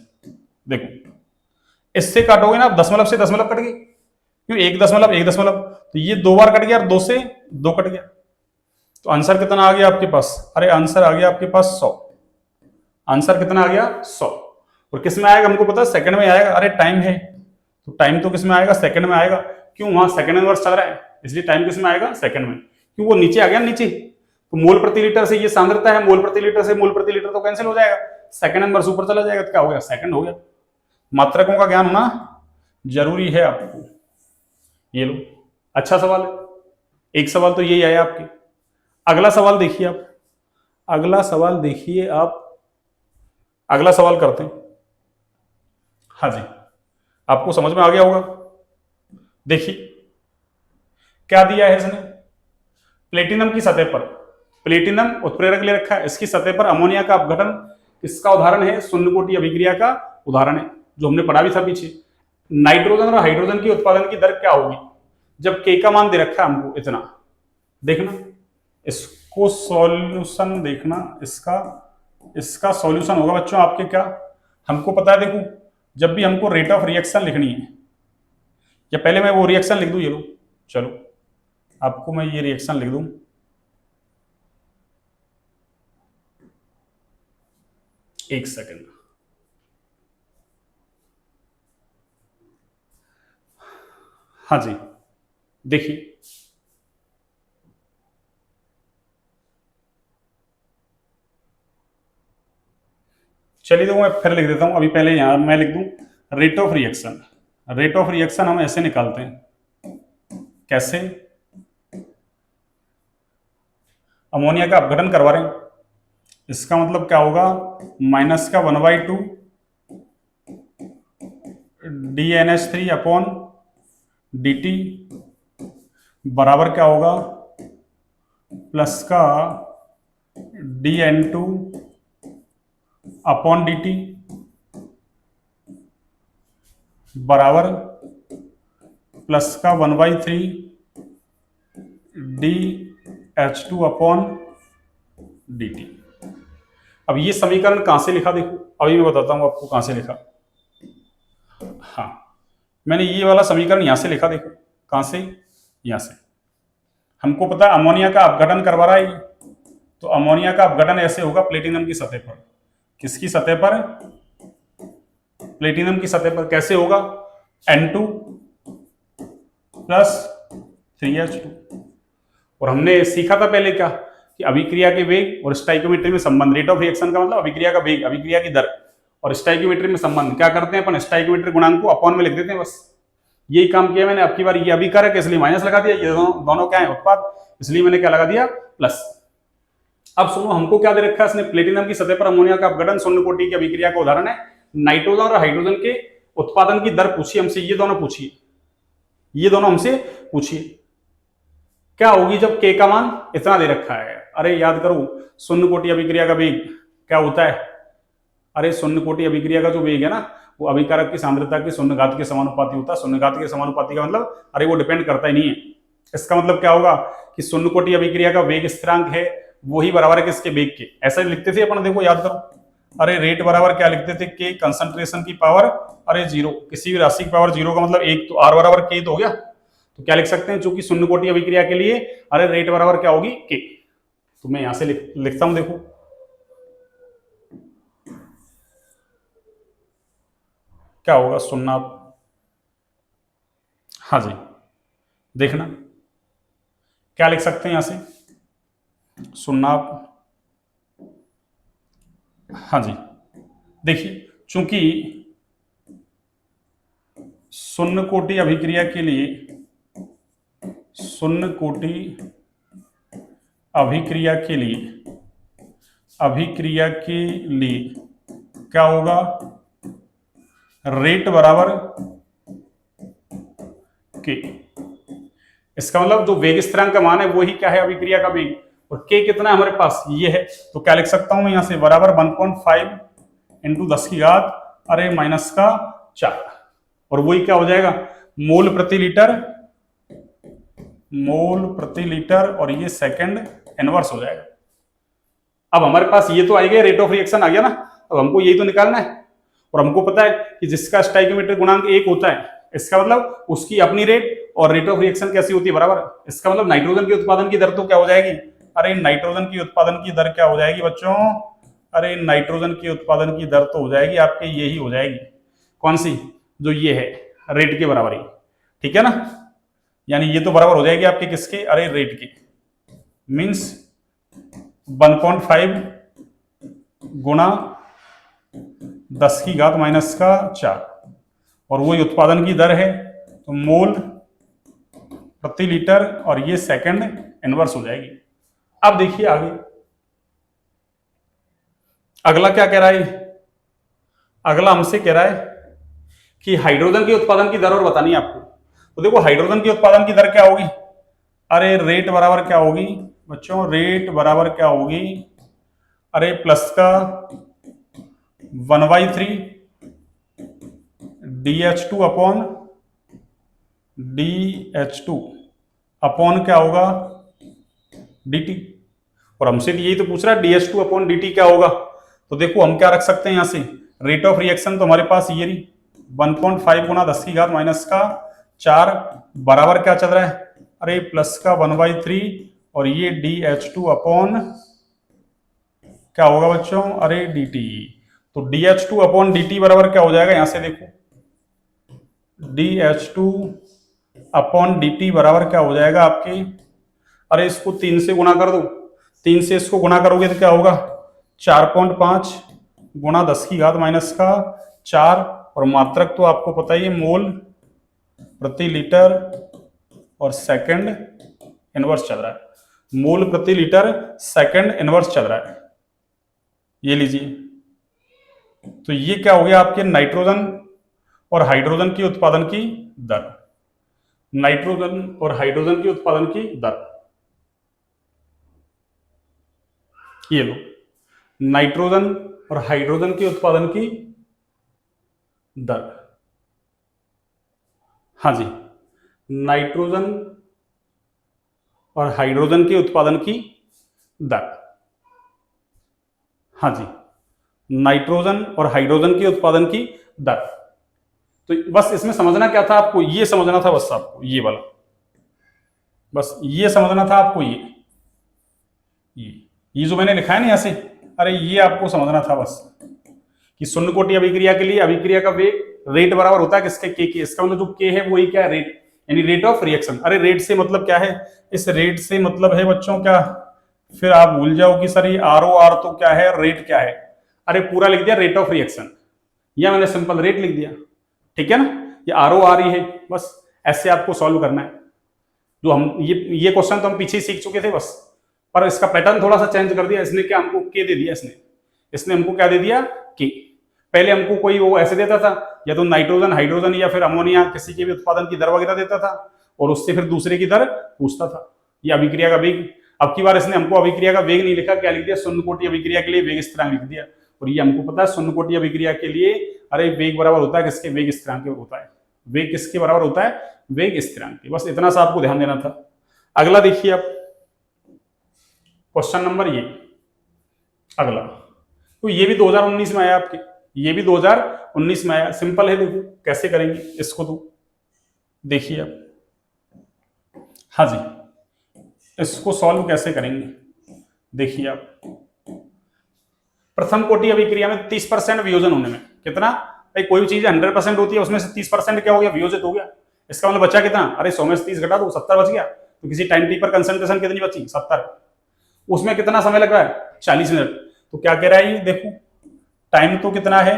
देखो इससे काटोगे ना, दशमलव से दशमलव कट गई, क्यों 1 दशमलव 1 दशमलव, तो ये 2 बार कट गया, और 2 से 2 कट गया, तो आंसर कितना आ गया आपके पास? अरे आंसर आ गया आपके पास 100। आंसर कितना आ गया? 100। और किस में आएगा हमको पता है? सेकंड में आएगा। अरे टाइम है तो टाइम तो किस में आएगा? सेकंड में आएगा। क्यों? वहां सेकंड इनवर्स चल रहा है, इसलिए टाइम किस में आएगा? सेकंड में। क्यों? वो नीचे आ गया नीचे, तो मोल प्रति लीटर से ये सांद्रता है, मोल प्रति लीटर से मोल प्रति लीटर तो कैंसिल हो जाएगा, सेकंड इनवर्स ऊपर चला जाएगा, तो क्या हो गया? सेकंड हो गया। मात्रकों का ज्ञान होना जरूरी है आपको। ये लो, अच्छा सवाल है। एक सवाल तो यही आया आपके। अगला सवाल देखिए आप, अगला सवाल देखिए आप, अगला सवाल करते हैं। हाँ जी, आपको समझ में आ गया होगा। देखिए क्या दिया है इसने, प्लेटिनम की सतह पर, प्लेटिनम उत्प्रेरक ले रखा है, इसकी सतह पर अमोनिया का अपघटन किसका उदाहरण है? शून्य कोटि अभिक्रिया का उदाहरण है, जो हमने पढ़ा भी था पीछे। नाइट्रोजन और हाइड्रोजन की उत्पादन की दर क्या होगी जब के का मान दे रखा है हमको इतना? देखना, इसको सॉल्यूशन देखना, इसका सॉल्यूशन होगा बच्चों आपके क्या, हमको पता है। देखो, जब भी हमको रेट ऑफ रिएक्शन लिखनी है, या पहले मैं वो रिएक्शन लिख दूं, ये लो, चलो आपको मैं ये रिएक्शन लिख दूं। एक सेकंड, हाँ जी देखिए, चलिए तो मैं फिर लिख देता हूं। अभी पहले यहां मैं लिख दूं rate of reaction. Rate of reaction हम ऐसे निकालते हैं, कैसे? अमोनिया का अपघटन करवा रहे हैं, इसका मतलब क्या होगा? माइनस का 1/2 DNH3 अपॉन dt बराबर क्या होगा? प्लस का DN2 अपॉन dt बराबर प्लस का 1/3 DH2 अपॉन dt। अब ये समीकरण कहां से लिखा? देखो अभी मैं बताता हूं आपको कहां से लिखा। हाँ, मैंने ये वाला समीकरण यहां से लिखा। देखो कहां से? यहां से। हमको पता है अमोनिया का अपघटन करवा रहा है, तो अमोनिया का अपघटन ऐसे होगा प्लेटिनम की सतह पर। किसकी सतह पर? प्लेटिनम की सतह पर। कैसे होगा? N2 plus 3H2। और हमने सीखा था पहले क्या, कि अभिक्रिया के वेग और स्टाइकोमेट्री में संबंध। रेट ऑफ रिएक्शन का मतलब अभिक्रिया का वेग, अभिक्रिया की दर, और स्टाइकोमेट्री में संबंध। क्या करते हैं अपन? स्टाइकोमेट्रिक गुणांक को अपॉन में लिख देते हैं, बस यही काम किया मैंने। अब की बार ये अभिकारक है इसलिए माइनस लगा दिया, ये दोनों क्या है? उत्पाद, इसलिए मैंने क्या लगा दिया? प्लस। अब सुनो, हमको क्या दे रखा है इसने? प्लेटिनम की सतह पर अमोनिया का अपघटन शून्य कोटि की अभिक्रिया का उदाहरण है। नाइट्रोजन और हाइड्रोजन के उत्पादन की दर पूछी हमसे, ये दोनों पूछिए, ये दोनों हमसे पूछिए क्या होगी जब के का मान इतना दे रखा है। अरे याद करो, शून्य कोटि अभिक्रिया का वेग क्या होता है? अरे शून्य कोटि अभिक्रिया का जो वेग है ना, वो अभिकारक की सांद्रता के शून्य घात के समानुपाती होता है। शून्य घात के समानुपाती का मतलब, अरे वो डिपेंड करता ही नहीं है। इसका मतलब क्या होगा कि शून्य कोटि अभिक्रिया का वेग स्थिरांक है, वही बराबर है किसके? वेग के। ऐसा लिखते थे अपन, देखो याद करो। अरे रेट बराबर क्या लिखते थे? के कंसंट्रेशन की पावर, अरे 0, किसी भी राशि की पावर 0 का मतलब 1, तो आर बराबर के तो हो गया। तो क्या लिख सकते हैं? चूंकि शून्य कोटि अभिक्रिया के लिए अरे रेट बराबर क्या होगी? के। तो मैं यहां से लिखता हूं, देखो क्या होगा? सुनना आप, हाँ जी देखना क्या लिख सकते हैं यहां से, सुनना आप। हाँ जी देखिए, चूंकि शून्य कोटि अभिक्रिया के लिए, शून्य कोटि अभिक्रिया के लिए, अभिक्रिया के लिए क्या होगा? रेट बराबर के। इसका मतलब जो वेग स्थिरांक का मान है वही क्या है? अभिक्रिया का वेग। और के कितना है हमारे पास? ये है। तो क्या लिख सकता हूं मैं यहां से? बराबर 1.5 इंटू 10 की घात अरे माइनस का 4। और वही क्या हो जाएगा? मोल प्रति लीटर, मोल प्रति लीटर, और ये सेकंड इनवर्स हो जाएगा। अब हमारे पास ये तो आ गया, रेट ऑफ रिएक्शन आ गया ना। अब हमको यही तो निकालना है। और हमको पता है कि जिसका स्टाइकोमेट्रिक गुणांक 1 होता है, इसका मतलब उसकी अपनी रेट और रेट ऑफ रिएक्शन कैसी होती है? बराबर। इसका मतलब नाइट्रोजन के उत्पादन की दर तो क्या हो जाएगी? अरे नाइट्रोजन की उत्पादन की दर क्या हो जाएगी बच्चों? अरे नाइट्रोजन की उत्पादन की दर तो हो जाएगी आपके यही हो जाएगी, कौन सी, जो ये है रेट के बराबर ही, ठीक है ना। यानी ये तो बराबर हो जाएगी आपके किसके? अरे रेट के, मीन्स 1.5 गुणा 10 की घात माइनस का 4, और वही उत्पादन की दर है तो मोल प्रति लीटर, और ये सेकंड इनवर्स हो जाएगी। अब देखिए आगे अगला क्या कह रहा है। अगला हमसे कह रहा है कि हाइड्रोजन के उत्पादन की दर और बतानी है आपको। तो देखो हाइड्रोजन के उत्पादन की दर क्या होगी? अरे रेट बराबर क्या होगी बच्चों? रेट बराबर क्या होगी? अरे प्लस का 1/3 DH2 अपॉन DH2 अपॉन क्या होगा? DT। और हमसे यही तो पूछ रहा है DH2 अपॉन DT क्या होगा। तो देखो हम क्या रख सकते हैं यहां से, रेट ऑफ रिएक्शन तो हमारे पास ये रही 1.5 गुना 10 की घात माइनस का 4 बराबर क्या चल रहा है? अरे प्लस का 1/3 और ये DH2 अपॉन क्या होगा बच्चों? अरे DT। तो DH2 अपॉन DT बराबर क्या हो जाएगा? यहां से देखो DH2 अपॉन DT बराबर क्या हो जाएगा आपके? अरे इसको 3 से गुणा कर दो, 3 से इसको गुणा करोगे तो क्या होगा? 4.5 गुणा 10 की घात माइनस का 4, और मात्रक तो आपको पता ही है मोल प्रति लीटर और सेकंड इनवर्स चल रहा है। मोल प्रति लीटर सेकंड इनवर्स चल रहा है, ये लीजिए। तो ये क्या हो गया आपके नाइट्रोजन और हाइड्रोजन की उत्पादन की दर। नाइट्रोजन और हाइड्रोजन की उत्पादन की दर, ये लो, नाइट्रोजन और हाइड्रोजन के उत्पादन की दर। हाँ जी, नाइट्रोजन और हाइड्रोजन के उत्पादन की दर। हाँ जी, नाइट्रोजन और हाइड्रोजन के उत्पादन की दर। तो बस इसमें समझना क्या था आपको? ये समझना था बस आपको, ये वाला, बस ये समझना था आपको। ये जो मैंने लिखा है ना यहां से, अरे ये आपको समझना था बस कि शून्य कोटि अभिक्रिया के लिए अभिक्रिया का वेग रेट बराबर होता है किसके? के। इसका मतलब जो के है वही क्या है? रेट, यानी रेट ऑफ रिएक्शन। अरे रेट से मतलब क्या है? इस रेट से मतलब है बच्चों क्या, फिर आप भूल जाओ कि सर ये ROR तो क्या है, रेट क्या है। अरे पूरा लिख दिया रेट ऑफ रिएक्शन, या मैंने सिंपल रेट लिख दिया, ठीक है ना। ये ROR ही है, बस ऐसे आपको सॉल्व करना है। जो हम ये क्वेश्चन तो हम पीछे ही सीख चुके थे बस, पर इसका पैटर्न थोड़ा सा चेंज कर दिया इसने। क्या हमको के दे दिया इसने हमको क्या दे दिया? के। पहले हमको कोई वो ऐसे देता था, या तो नाइट्रोजन हाइड्रोजन या फिर अमोनिया किसी के भी उत्पादन की दर वगैरह देता था, और उससे फिर दूसरे की दर पूछता था, ये अभिक्रिया का वेग। अब की बार इसने हमको अभिक्रिया का वेग नहीं लिखा, क्या लिख दिया? शून्य कोटि अभिक्रिया के लिए वेग स्थिरांक लिख दिया। और ये हमको पता है शून्य कोटि अभिक्रिया के लिए अरे वेग बराबर होता है किसके? वेग स्थिरांक के होता है। वेग किसके बराबर होता है? वेग स्थिरांक के। बस इतना सा आपको ध्यान देना था। अगला देखिए आप, क्वेश्चन नंबर ये अगला, तो ये भी 2019 में आया आपके, ये भी 2019 में आया। सिंपल है, देखो कैसे करेंगे इसको, तो देखिए आप। हाँ जी, इसको सॉल्व कैसे करेंगे देखिए आप। प्रथम कोटि अभिक्रिया में 30% वियोजन होने में कितना? भाई कोई भी चीज 100% होती है, उसमें से 30% क्या हो गया? वियोजित हो गया। इसका मतलब बचा कितना? अरे 100 में से 30 घटा दो, 70 बच गया। तो किसी टाइम टी पर कंसंट्रेशन कितनी बची? 70। उसमें कितना समय लग रहा है? 40 मिनट। तो क्या कह रहा है ये देखो, टाइम तो कितना है,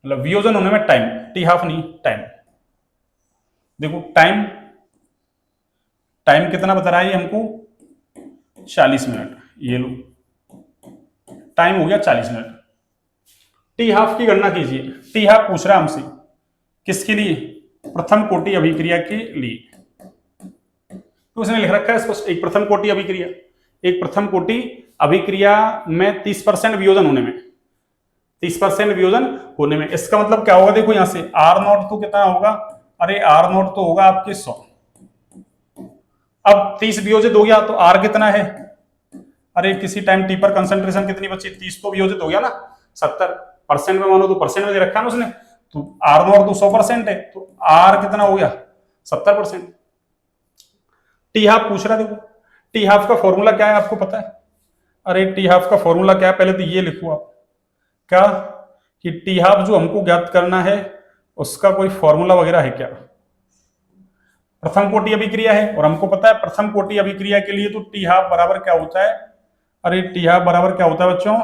मतलब वियोजन होने में टाइम, टी हाफ नहीं, टाइम। देखो टाइम, टाइम कितना बता रहा है हमको? 40 मिनट। ये लो, टाइम हो गया 40 मिनट। टी हाफ की गणना कीजिए। टी हाफ पूछ रहा है हमसे किसके लिए? प्रथम कोटि अभिक्रिया के लिए। तो उसने लिख रखा है स्पष्ट, एक प्रथम कोटि अभिक्रिया, एक प्रथम कोटि अभिक्रिया में 30% वियोजन होने में, 30% वियोजन होने में। इसका मतलब क्या होगा? देखो यहां से R0 तो कितना होगा? अरे R0 तो होगा आपके 100। अब 30 वियोजित हो गया तो R कितना है? अरे किसी टाइम टी पर कंसंट्रेशन कितनी बची? 30 तो वियोजित हो गया ना, 70% में मानो तो परसेंट में दे रखा है ना उसने, तो R0 तो 100% है, तो R कितना हो गया? 70%। टी हाफ पूछ रहा, देखो टी हाफ का फॉर्मूला क्या है आपको पता है? अरे टी हाफ का फॉर्मूला क्या है, पहले तो ये लिखो आप क्या, कि टी हाफ जो हमको ज्ञात करना है उसका कोई फॉर्मूला वगैरह है क्या? प्रथम कोटि अभिक्रिया है और हमको पता है प्रथम कोटि अभिक्रिया के लिए तो टी हाफ बराबर क्या होता है? अरे टी हाफ बराबर क्या होता है बच्चों?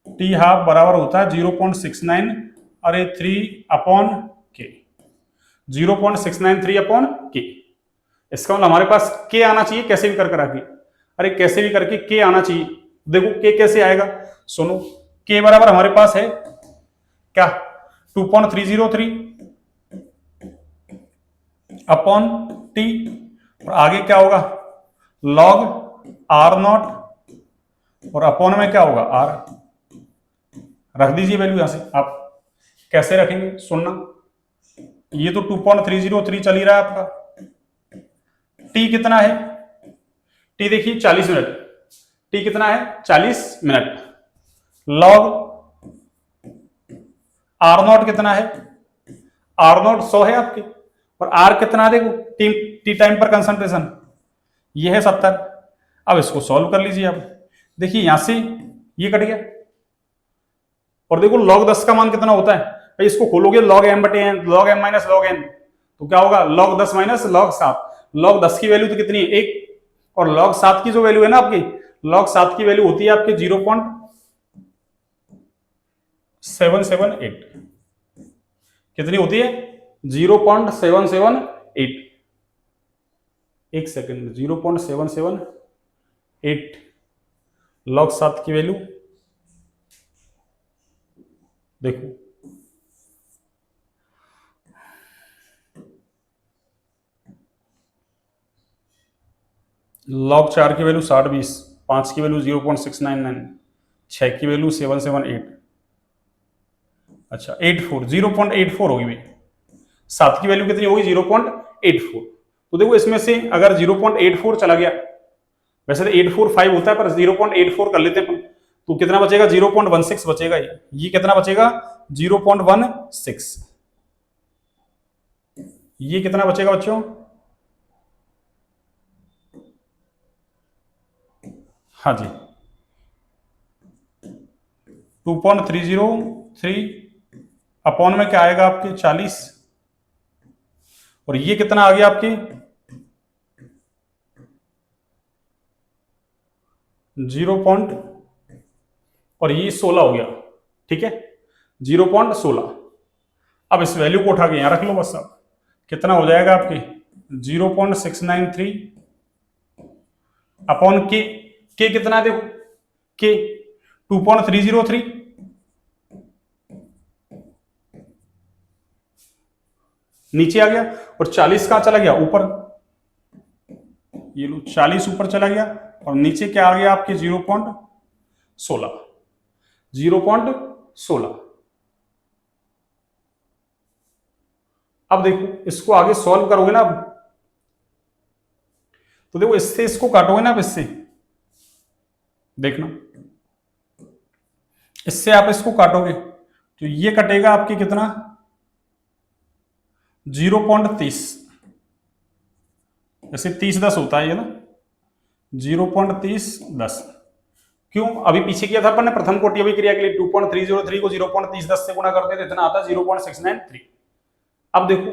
टी हाफ बराबर होता है 0.69, अरे 3/K, 0.693 अपॉन के। इसका मतलब हमारे पास के आना चाहिए कैसे भी कर करके, अरे कैसे भी करके के आना चाहिए। देखो के कैसे आएगा, सुनो, के बराबर हमारे पास है क्या? 2.303 अपॉन टी, और आगे क्या होगा? लॉग आर नॉट, और अपॉन में क्या होगा? आर। रख दीजिए वैल्यू यहां से। आप कैसे रखेंगे सुनना, ये तो 2.303 चल ही रहा है आपका। टी कितना है? टी देखिए 40 मिनट। टी कितना है? 40 मिनट। लॉग आर नॉट कितना है? आर नॉट 100 है आपके, और आर कितना है? देखो टी टाइम पर कंसंट्रेशन ये है 70। अब इसको सॉल्व कर लीजिए आप। देखिए यहां से ये कट गया, और देखो log 10 का मान कितना होता है भाई, इसको खोलोगे log m बटे n, log m minus log n, तो क्या होगा? log 10 minus log 7। log 10 की वैल्यू तो कितनी है? 1, और log 7 की जो वैल्यू है ना आपकी, log 7 की वैल्यू होती है आपकी 0.778। कितनी होती है? 0.778। एक सेकेंड, 0.778 log 7 की वैल्यू देखो, log 4 की वैल्यू 6020, 5 की वैल्यू 0.699, 6 की वैल्यू 778, अच्छा 84, 0.84 होगी भाई। 7 की वैल्यू कितनी होगी? 0.84। तो देखो इसमें से अगर 0.84 चला गया, वैसे तो 845 होता है पर 0.84 कर लेते हैं, तो कितना बचेगा? 0.16 बचेगा। ये कितना बचेगा? 0.16। ये कितना बचेगा बच्चों? हाँ जी 2.303 अपॉन में क्या आएगा आपके? 40, और ये कितना आ गया आपके? 0. और ये 16 हो गया, ठीक है 0.16। अब इस वैल्यू को उठा के यहां रख लो बस। अब कितना हो जाएगा आपके? 0.693 अपॉन के। के कितना है देखो, के 2.303, नीचे आ गया, और 40 कहां चला गया? ऊपर। ये लो 40 ऊपर चला गया, और नीचे क्या आ गया आपके? 0.16, 0.16। अब देखो इसको आगे सॉल्व करोगे ना, अब तो देखो इससे इसको काटोगे ना, अब इससे देखना, इससे आप इसको काटोगे तो ये कटेगा आपकी कितना? 0.30, जैसे 30-10 होता है ये ना, 0.30-10। क्यों? अभी पीछे किया था अपन ने प्रथम कोटि अभिक्रिया के लिए, 2.303 को 0.30-10 से गुणा करते थे, इतना आता 0.693। अब देखो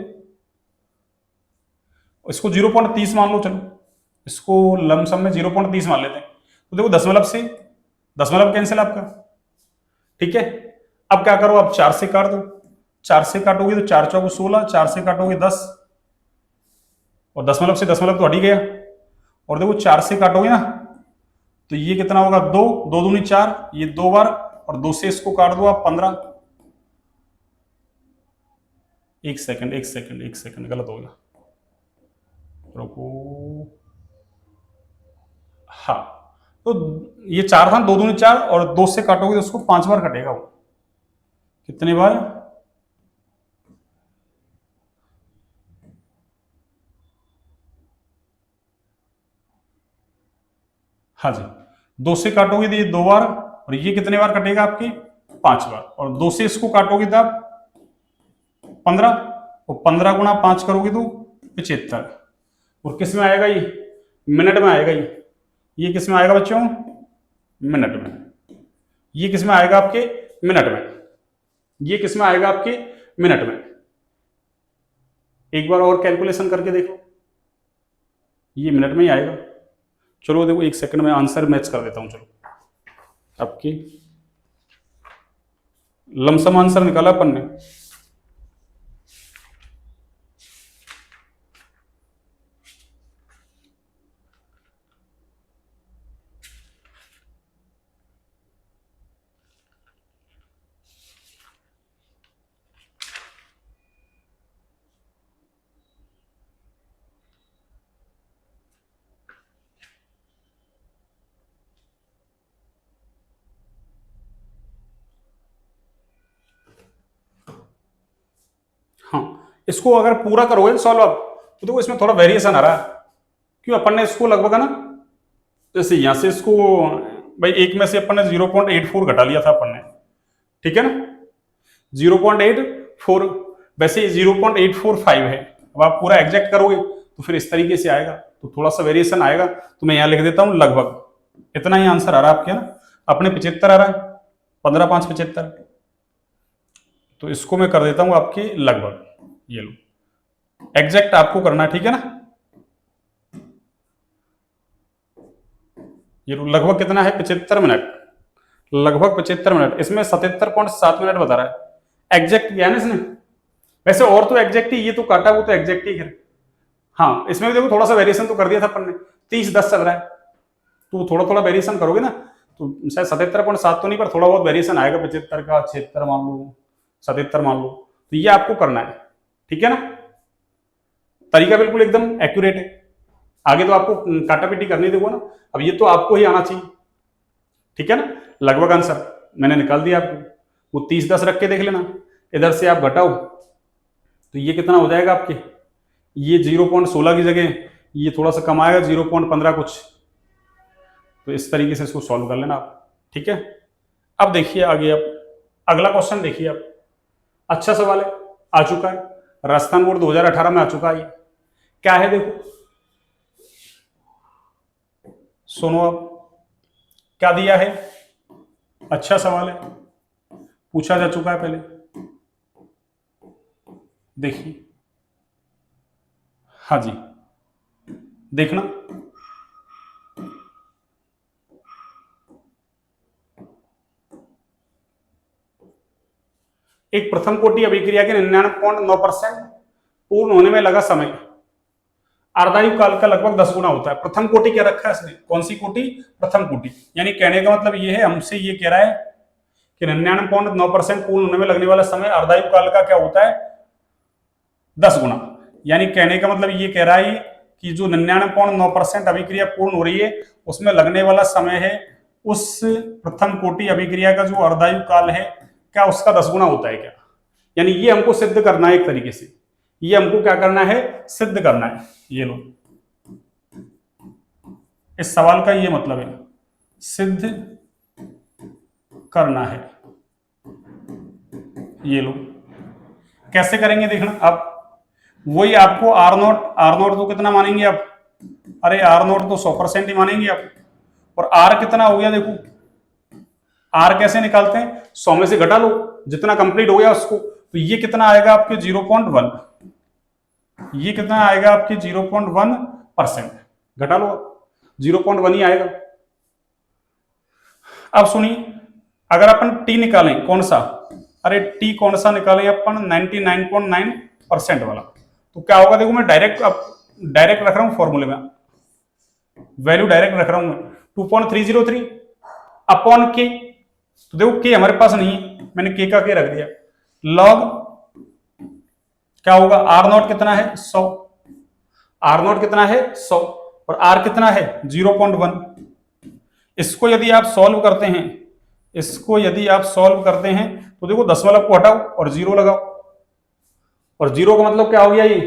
इसको 0.30 मान लो, चलो इसको लमसम में 0.30 मान लेते हैं, तो देखो दशमलव से दशमलव कैंसिल आपका, ठीक है। अब क्या करो, अब 4 से काट दो, 4 से काटोगे तो 4 चौको 16, 4 से काटोगे 10, और दशमलव से दशमलव तो हट ही गया, और देखो 4 से काटोगे ना तो ये कितना होगा? 2, 2 दूनी 4, ये 2 बार, और 2 से इसको काट दो आप 15। एक सेकंड गलत हो गया, रुको। हाँ तो ये 4 था, 2 दूनी 4, और 2 से काटोगे तो उसको 5 बार कटेगा वो। कितने बार? हाँ जी 2 से काटोगे तो ये 2 बार, और ये कितने बार कटेगा आपके? 5 बार, और 2 से इसको काटोगे तो आप 15, और 15 गुणा 5 करोगे तो 75, और किस में आएगा ये? मिनट में आएगा ये किस में आएगा बच्चों? मिनट में। ये किस में आएगा आपके? मिनट में। ये किस में आएगा आपके? मिनट में। एक बार और कैलकुलेशन करके देखो, ये मिनट में ही आएगा। चलो देखो 1 सेकंड में आंसर मैच कर देता हूं। चलो आपकी लमसम आंसर निकाला अपन ने। हाँ, इसको अगर पूरा करोगे सॉल्व आप तो देखो इसमें थोड़ा वेरिएशन आ रहा है। क्यों? अपन ने इसको लगभग है ना, जैसे यहां से इसको भाई एक में से अपन ने 0.84 घटा लिया था अपन ने, ठीक है ना, 0.84, वैसे 0.845 है। अब आप पूरा एग्जैक्ट करोगे तो फिर इस तरीके से आएगा, तो थोड़ा सा वेरिएशन आएगा। तो मैं यहां लिख देता हूं लगभग इतना ही आंसर आ रहा है आपके ना, अपने 75 आ रहा है, 15 5 75, तो इसको मैं कर देता हूं आपके लगभग। ये लो, एग्जैक्ट आपको करना है, ठीक है ना। ये लगभग कितना है? 75 मिनट, लगभग 75 मिनट। इसमें 77.7 मिनट बता रहा है, एग्जैक्ट किया ना इसने। वैसे और तो एग्जैक्ट ही, ये तो काटा वो तो एग्जैक्ट ही है। हाँ, इसमें भी देखो थोड़ा सा वेरिएशन तो कर दिया था अपन ने, 30-10 चल रहा है, तो थोड़ा थोड़ा वेरिएशन करोगे ना तो शायद 77.7 तो नहीं, पर थोड़ा बहुत वेरिएशन आएगा, 75 का 76 मान लो, 77 मान लो, तो ये आपको करना है, ठीक है ना। तरीका बिल्कुल एकदम एक्यूरेट है। आगे तो आपको काटा पीटी करनी देखो ना, अब ये तो आपको ही आना चाहिए, ठीक है ना। लगभग आंसर मैंने निकाल दिया आपको, वो 30-10 रख के देख लेना, इधर से आप घटाओ तो ये कितना हो जाएगा आपके, ये 0.16 की जगह ये थोड़ा सा कम आएगा, 0.15 कुछ। तो इस तरीके से इसको सॉल्व कर लेना आप, ठीक है। अब देखिए आगे, आप अगला क्वेश्चन देखिए आप, अच्छा सवाल है, आ चुका है, राजस्थान बोर्ड 2018 में आ चुका है। क्या है देखो, सुनो आप, क्या दिया है, अच्छा सवाल है, पूछा जा चुका है पहले, देखिए। हाँ जी, देखना, एक प्रथम कोटि अभिक्रिया के 99.9% पूर्ण होने में लगा समय अर्धायु काल का लगभग 10 गुना होता है। प्रथम कोटि क्या रखा है इसने, कौन सी कोटि? प्रथम कोटि। यानी कहने का मतलब ये है, हमसे ये कह रहा है कि 99.9% पूर्ण होने में लगने वाला समय अर्धायु काल का क्या होता है? 10 गुना। यानी कहने का मतलब ये कह रहा है कि जो 99.9% अभिक्रिया पूर्ण हो रही है उसमें लगने वाला समय है, उस प्रथम कोटि अभिक्रिया का जो अर्धायु काल है क्या उसका 10 गुना होता है क्या? यानी ये हमको सिद्ध करना है, एक तरीके से ये हमको क्या करना है? सिद्ध करना है। ये लो, इस सवाल का ये मतलब है, सिद्ध करना है। ये लो, कैसे करेंगे देखना आप, वही आपको आर नोट तो कितना मानेंगे आप? अरे आर नोट तो 100% ही मानेंगे आप। और आर कितना हो गया देखो, आर कैसे निकालते हैं? 100 में से घटा लो जितना कंप्लीट हो गया उसको, तो ये कितना आएगा आपके 0.1, ये कितना आएगा आपके 0.1%, घटा लो 0.1 ही आएगा। अब सुनिए, अगर अपन टी निकालें, कौन सा? अरे टी कौन सा निकालें अपन? 99.9% वाला, तो क्या होगा देखो, मैं डायरेक्ट रख रहा हूं फॉर्मूले में, वैल्यू डायरेक्ट रख रहा हूं मैं, 2.303 अपॉन के। तो देखो के हमारे पास नहीं है, मैंने के का के रख दिया, लॉग क्या होगा, आर नॉट कितना है? 100, आर नॉट कितना है? 100, और आर कितना है? 0.1। इसको यदि आप सॉल्व करते हैं, इसको यदि आप सॉल्व करते हैं तो देखो दशमलव को हटाओ और 0 लगाओ, और 0 का मतलब क्या हो गया ये?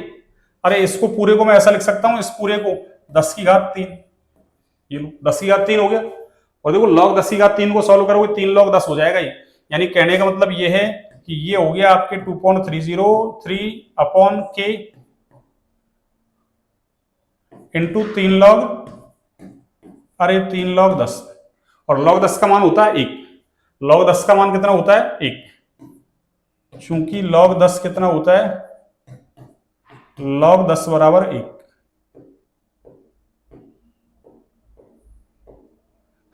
अरे इसको पूरे को मैं ऐसा लिख सकता हूं, इस पूरे को 10 की घात 3, ये लो 10 की घात 3 हो गया। और देखो log 10 की घात 3 को सॉल्व करोगे 3 log 10 हो जाएगा ये। यानी कहने का मतलब ये है कि ये हो गया आपके 2.303 अपॉन के इंटू 3 log अरे 3 log 10, और log 10 का मान होता है 1। log 10 का मान कितना होता है 1, चूंकि log 10 कितना होता है, log 10 बराबर 1।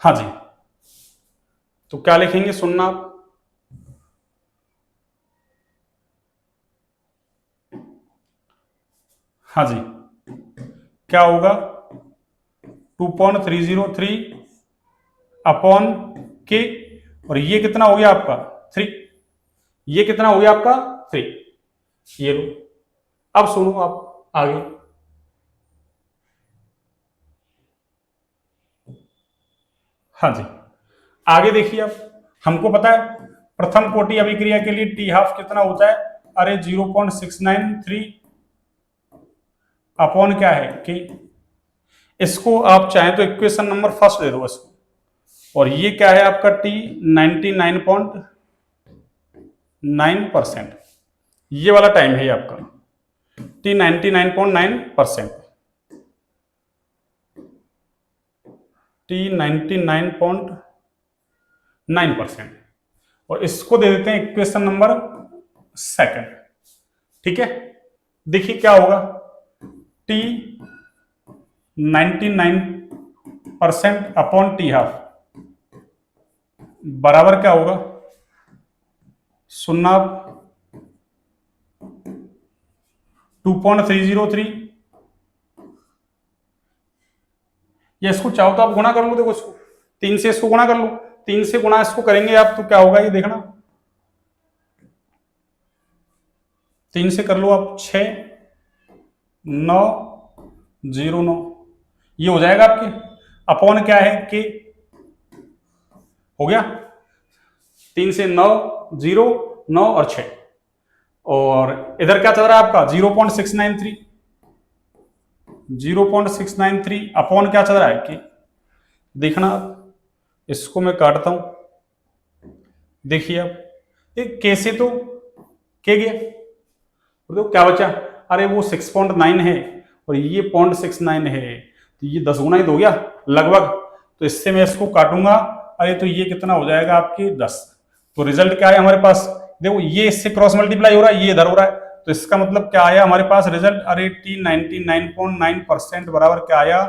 हाँ जी, तो क्या लिखेंगे सुनना आप, हाँ जी, क्या होगा 2.303 अपॉन के, और ये कितना हो गया आपका 3, ये कितना हो गया आपका 3, ये लो। अब सुनो आप आगे, हाँ जी, आगे देखिए आप, हमको पता है प्रथम कोटि अभिक्रिया के लिए टी हाफ कितना होता है, अरे 0.693 अपॉन क्या है कि, इसको आप चाहें तो इक्वेशन नंबर फर्स्ट दे दो इसको, और ये क्या है आपका टी 99.9%, ये वाला टाइम है आपका टी 99.9%, टी 99.9%, और इसको दे देते हैं इक्वेशन नंबर सेकंड। ठीक है, देखिए क्या होगा, टी 99% अपॉन टी हाफ बराबर क्या होगा, सुनना 2.303, या इसको चाहो तो आप गुणा कर लो, देखो इसको 3 से इसको गुणा कर लो, 3 से गुणा इसको करेंगे आप तो क्या होगा ये देखना, 3 से कर लो आप 6,9,0,9, ये हो जाएगा आपके, अपॉन क्या है के, हो गया 3 से 9, 0, 9 और 6, और इधर क्या चल रहा है आपका 0.693, 0.693 अपॉन क्या चल रहा है कि, देखना इसको मैं काटता हूं, देखिए आप कैसे तो के गया, तो क्या बचा, अरे वो 6.9 है और ये 0.69 है, तो ये 10 गुना ही हो गया लगभग, तो इससे मैं इसको काटूंगा, अरे तो ये कितना हो जाएगा आपके 10, तो रिजल्ट क्या है हमारे पास, देखो ये इससे क्रॉस मल्टीप्लाई हो रहा है, ये इधर हो रहा है, तो इसका मतलब क्या आया हमारे पास रिजल्ट, अरे टी 99.9% बराबर क्या आया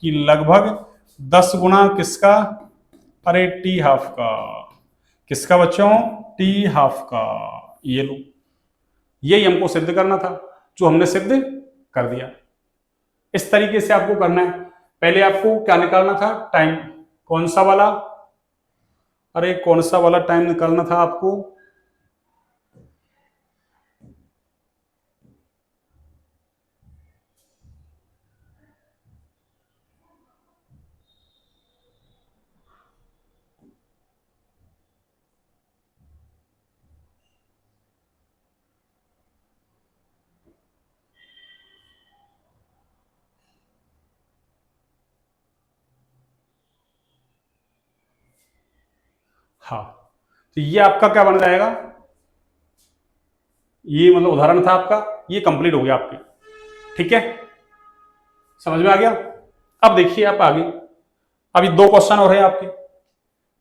कि लगभग 10 गुना किसका, अरे टी हाफ का, किसका बच्चों, टी हाफ का, ये लो, यही हमको सिद्ध करना था, जो हमने सिद्ध कर दिया। इस तरीके से आपको करना है, पहले आपको क्या निकालना था, टाइम, कौन सा वाला, अरे कौन सा वाला टाइम निकालना था आपको, हाँ, तो ये आपका क्या बन जाएगा, ये मतलब उदाहरण था आपका, ये कंप्लीट हो गया आपके, ठीक है, समझ में आ गया। अब देखिए आप आगे, अभी 2 क्वेश्चन और है आपके,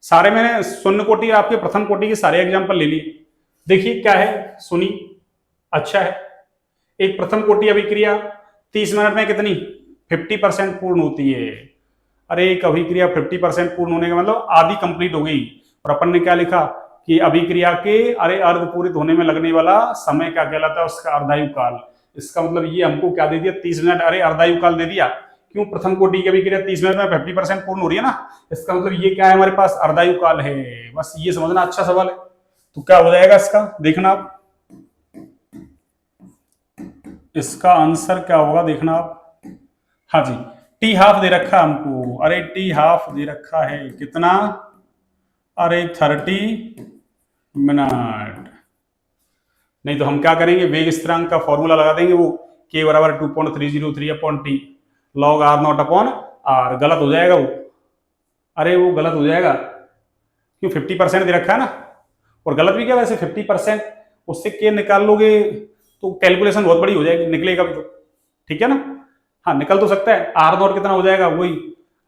सारे मैंने शून्य कोटि आपके प्रथम कोटि के सारे एग्जाम्पल ले लिए। देखिए क्या है सुनी, अच्छा है, एक प्रथम कोटि अभिक्रिया 30 मिनट में कितनी 50% पूर्ण होती है, अरे एक अभिक्रिया 50% पूर्ण होने का मतलब आधी कंप्लीट हो गई, और अपन ने क्या लिखा कि अभिक्रिया के अरे अर्धपूरित होने में लगने वाला समय क्या कहलाता है, उसका अर्धायु काल, इसका मतलब ये हमको क्या दे दिया 30 मिनट, अरे अर्धायु काल दे दिया, क्यों प्रथम कोटि की अभिक्रिया 30 मिनट में 50% पूर्ण हो रही है ना, इसका मतलब ये क्या है हमारे पास अर्धायु काल है, बस ये समझना, अच्छा सवाल है, तो क्या हो जाएगा इसका, देखना आप इसका आंसर क्या होगा, देखना आप, हाँ जी, टी हाफ दे रखा हमको, अरे टी हाफ दे रखा है कितना, अरे 30 मिनट, नहीं तो हम क्या करेंगे, वेग स्थिरांक का फॉर्मूला लगा देंगे, वो के बराबर 2.303 upon T log R naught upon R, गलत हो जाएगा वो, अरे वो गलत हो जाएगा, क्यों 50% दे रखा है ना, और गलत भी क्या वैसे 50%, उससे के निकाल लोगे तो कैलकुलेशन बहुत बड़ी हो जाएगी, निकलेगा भी तो, ठीक है ना, हाँ निकल तो सकता है, आर नॉट कितना हो जाएगा वही,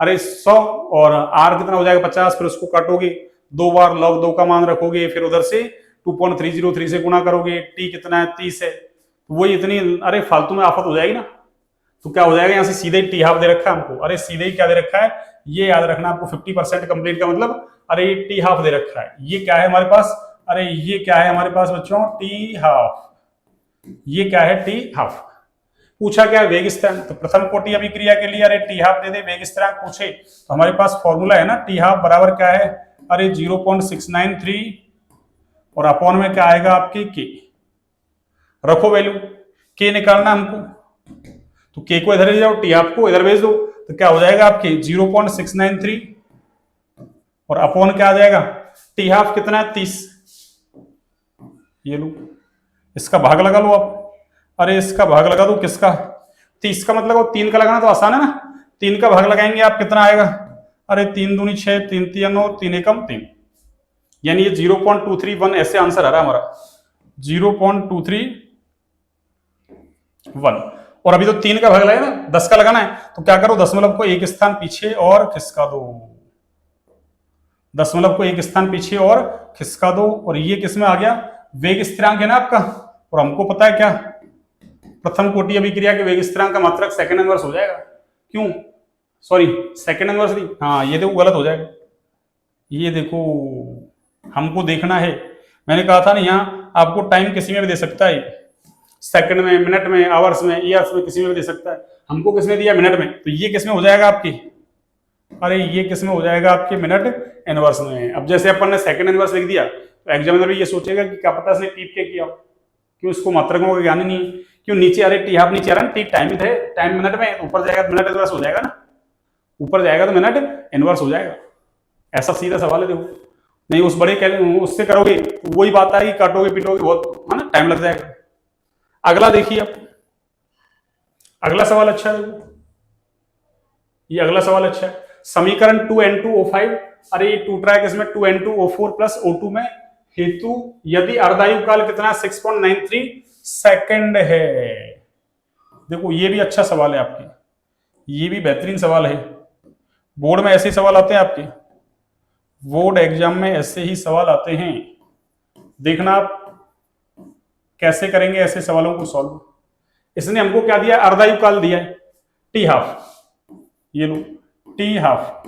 अरे 100 और r कितना हो जाएगा 50, फिर उसको काटोगे 2 बार, log 2 का मान रखोगे, फिर उधर से 2.303 से गुणा करोगे, t कितना है 30 है, तो वही इतनी, अरे फालतू में आफत हो जाएगी ना। तो क्या हो जाएगा, यहाँ से सीधे टी हाफ दे रखा है हमको, अरे सीधे ही क्या दे रखा है, ये याद रखना आपको 50% कंप्लीट का मतलब, अरे टी हाफ दे रखा है। ये क्या है हमारे पास, अरे ये क्या है हमारे पास बच्चों, टी हाफ। ये क्या है, टी हाफ। पूछा क्या है, वेग स्थिरांक, तो प्रथम कोटि अभिक्रिया के लिए अरे टी हाफ दे दे, वेग स्थिरांक पूछे तो हमारे पास फॉर्मूला है ना, टी हाफ बराबर क्या है, अरे 0.693 और अपॉन में क्या आएगा आपके के, रखो वैल्यू, के निकालना हमको, तो के को इधर ले जाओ, टी हाफ को इधर भेज दो, तो क्या हो जाएगा आपके 0.693 और अपॉन क्या आ जाएगा, टी हाफ कितना है 30, ये लो, इसका भाग लगा लो आप, अरे इसका भाग लगा दो किसका, 30 का मतलब 3 का लगाना तो आसान है ना, 3 का भाग लगाएंगे आप कितना आएगा, अरे 3 दूनी 6, 3 3 9, 3 एकम 3, यानी ये 0.231 ऐसे आंसर आ रहा है हमारा 0.231। और अभी तो 3 का भाग लगेगा ना, 10 का लगाना है, तो क्या करो दशमलव को एक स्थान पीछे और खिसका दो, दशमलव को एक स्थान पीछे और खिसका दो, और ये किसमें आ गया, वेग स्थिरांक है ना आपका, और हमको पता है क्या, प्रथम कोटि अभिक्रिया के वेग स्थिरांक का मात्रक सेकंड इनवर्स हो जाएगा, क्यों, सॉरी सेकंड इनवर्स नहीं, हाँ ये देखो गलत हो जाएगा, ये देखो हमको देखना है, मैंने कहा था ना यहाँ आपको टाइम किसी में भी दे सकता है, सेकंड में, मिनट में, आवर्स में, ईयर्स में, किसी में भी दे सकता है, हमको किसमें दिया, मिनट में, तो ये किसमें हो जाएगा आपकी, अरे ये किसमें हो जाएगा आपके, मिनट इनवर्स में। अब जैसे अपन ने सेकंड इनवर्स लिख दिया तो एग्जामिनर भी ये सोचेगा कि क्या पता इसने टीप के किया, क्यों इसको मात्रकों का ज्ञान ही नहीं है, क्यों नीचे अरे टी हाफ नीचे आ रहा है, टी टाइम ही थे, टाइम मिनट में, ऊपर जाएगा तो मिनट इनवर्स हो जाएगा ना, ऊपर जाएगा तो मिनट इनवर्स हो जाएगा, ऐसा सीधा सवाल है देखो, नहीं उस बड़े उससे करोगे वही बात आएगी, काटोगे पीटोगे बहुत है ना, टाइम लग जाएगा। अगला देखिए आप, अगला सवाल अच्छा है, ये अगला सवाल अच्छा है, समीकरण 2n2O5, अरे ये टूट रहा है किसमें, 2n2O4 प्लस O2 में, हेतु यदि अर्धायु काल कितना 6.93 सेकंड है। देखो ये भी अच्छा सवाल है आपके, ये भी बेहतरीन सवाल है, बोर्ड में ऐसे ही सवाल आते हैं आपके, बोर्ड एग्जाम में ऐसे ही सवाल आते हैं, देखना आप कैसे करेंगे ऐसे सवालों को सॉल्व। इसने हमको क्या दिया, अर्धायु काल दिया है टी हाफ, ये लो टी हाफ,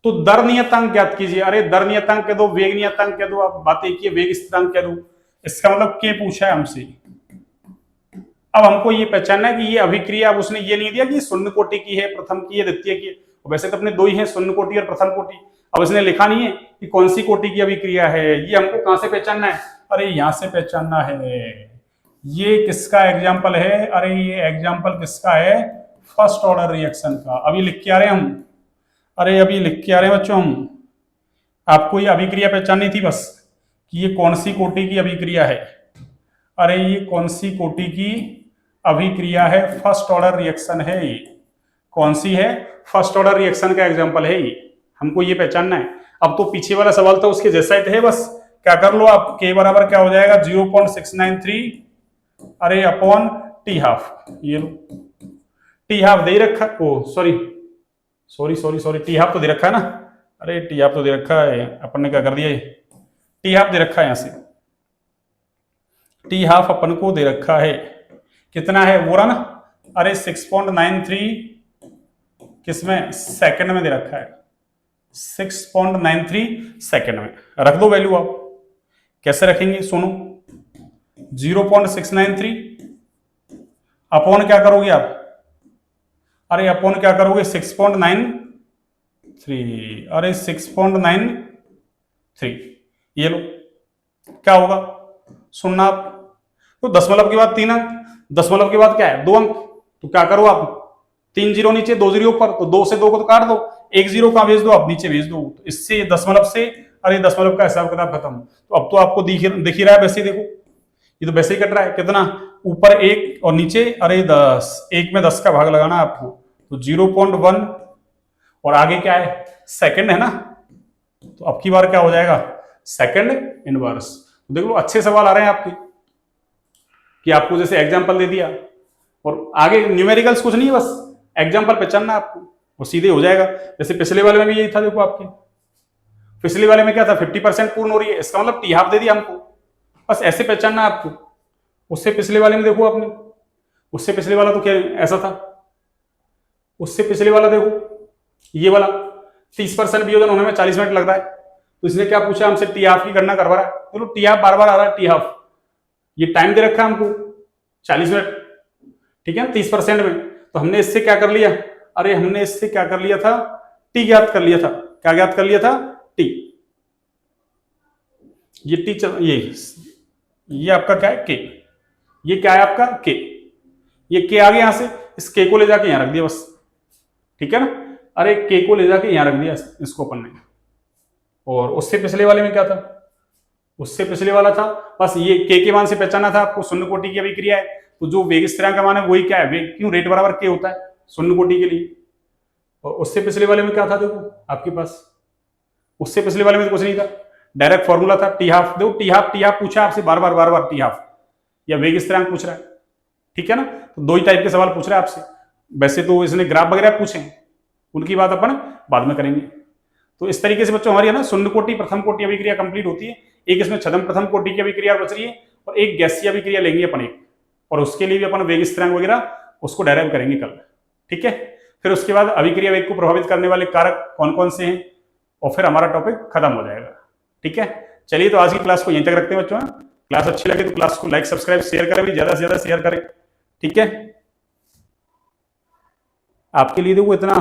तो दर नियतांक ज्ञात कीजिए, अरे दर नियतांक कह दो, वेग नियतांक कह दो, आप बात एक ही है, वेग स्थिरांक कह दो, इसका मतलब के पूछा है हमसे। अब हमको ये पहचानना है कि ये अभिक्रिया, अब उसने ये नहीं दिया कि शून्य कोटि की है, प्रथम की है, द्वितीय की है, वैसे तो अपने दो ही हैं, शून्य कोटि और प्रथम कोटि, अब इसने लिखा नहीं है कि कौन सी कोटि की अभिक्रिया है, ये हमको कहां से पहचानना है, अरे यहां से पहचानना है। ये किसका एग्जाम्पल है, अरे ये एग्जाम्पल किसका है, फर्स्ट ऑर्डर रिएक्शन का। अभी लिख के आ रहे हैं हम, अरे अभी लिख के आ रहे हैं बच्चों हम, आपको ये अभिक्रिया पहचाननी थी बस कि ये कौन सी कोटि की अभिक्रिया है, अरे ये कौन सी कोटि की अभिक्रिया है, फर्स्ट ऑर्डर रिएक्शन है, ये कौन सी है, फर्स्ट ऑर्डर रिएक्शन का एग्जांपल है ये, हमको ये पहचानना है। अब तो पीछे वाला सवाल तो उसके जैसा ही है, बस क्या कर लो आप, के बराबर क्या हो जाएगा 0.693 अरे अपॉन टी हाफ, ये लो टी हाफ दे रखा, ओ सॉरी सॉरी सॉरी सॉरी टी हाफ तो दे रखा है ना, अरे टी हाफ तो दे रखा है, अपन ने क्या कर दिया, टी हाफ दे रखा है, यहां से टी हाफ अपन को दे रखा है, कितना है वो रहा ना, अरे 6.93 किसमें, सेकंड में दे रखा है, 6.93 सेकंड में, रख दो वैल्यू आप, कैसे रखेंगे सुनो, 0.693 अपॉन क्या करोगे आप, अरे अपॉन क्या करोगे 6.93, अरे 6.93, ये लो क्या होगा, सुनना आप, तो दशमलव के बाद 3 अंक, दशमलव के बाद क्या है 2 अंक, तो क्या करो आप 3 जीरो नीचे 2 जीरो ऊपर, तो 2 से 2 को तो काट दो, 1 जीरो कहां भेज दो आप, नीचे भेज दो, तो इससे दशमलव से, अरे दशमलव का हिसाब किताब खत्म। तो अब तो आपको दिख ही रहा है, वैसे ही देखो ये तो वैसे ही कट रहा है, कितना ऊपर 1 और नीचे अरे 10, 1 में 10 का भाग लगाना है आपको, तो 0.1 और आगे क्या है सेकंड है ना, तो अब की बार क्या हो जाएगा सेकंड इनवर्स। तो देख लो अच्छे सवाल आ रहे हैं आपके, कि आपको जैसे एग्जांपल दे दिया और आगे न्यूमेरिकल्स कुछ नहीं है, बस एग्जाम्पल पहचानना आपको, वो सीधे हो जाएगा। जैसे पिछले वाले में भी यही था, देखो आपके पिछले वाले में क्या था, 50% पूर्ण हो रही है, इसका मतलब टी हाफ दे दिया हमको, बस ऐसे पहचानना आपको। उससे पिछले वाले में देखो आपने, उससे पिछले वाला तो क्या ऐसा था, उससे पिछले वाला देखो ये वाला 30% वियोजन होने में 40 मिनट लग रहा है, तो इसने क्या पूछा हमसे, टी हाफ की गणना करवा रहा है। चलो टी हाफ बार बार आ रहा है, टी हाफ ये टाइम दे रखा है हमको 40 मिनट, ठीक है 30% में, तो हमने इससे क्या कर लिया, अरे हमने इससे क्या कर लिया था, टी ज्ञात कर लिया था। क्या ज्ञात कर लिया था, टी। ये टी ये आपका क्या है, के। ये क्या है आपका, के। ये के आ गया यहां से, इस के को ले जाके यहां रख दिया बस, ठीक है ना। अरे के को ले जाके यहां रख दिया इसको अपन ने। और उससे पिछले वाले में क्या था, उससे पिछले वाला था, बस ये के मान से पहचाना था आपको, शून्य कोटि की अभिक्रिया है, तो जो वेग स्थिरांक का मान है वही क्या है, वेग क्यों, रेट बराबर के होता है शून्य कोटि के लिए। और उससे पिछले वाले में क्या था, देखो आपके पास, उससे पिछले वाले में तो कुछ नहीं था, डायरेक्ट फॉर्मूला था टी हाफ। देखो टी हाफ पूछा आपसे बार बार टी हाफ, या वेग स्थिरांक पूछ रहा है, ठीक है ना। तो दो ही टाइप के सवाल पूछ रहा है आपसे। वैसे तो इसने ग्राफ वगैरह पूछे, उनकी बात अपन बाद में करेंगे। तो इस तरीके से बच्चों हमारी है ना शून्य कोटि प्रथम कोटि अभिक्रिया कंप्लीट होती है। एक इसमें छदम प्रथम कोटि की अभिक्रिया बच रही है, और एक गैसीय अभिक्रिया लेंगे अपन एक, और उसके लिए भी अपन वेग स्थिरांक वगैरह उसको डेराइव करेंगे कल, ठीक है। फिर उसके बाद अभिक्रिया वेग को प्रभावित करने वाले कारक कौन कौन से हैं, और फिर हमारा टॉपिक खत्म हो जाएगा, ठीक है। चलिए तो आज की क्लास को यहीं तक रखते हैं बच्चों। क्लास अच्छी लगे तो क्लास को लाइक सब्सक्राइब शेयर करें, ज्यादा से ज्यादा शेयर करें, ठीक है। आपके लिए देखो इतना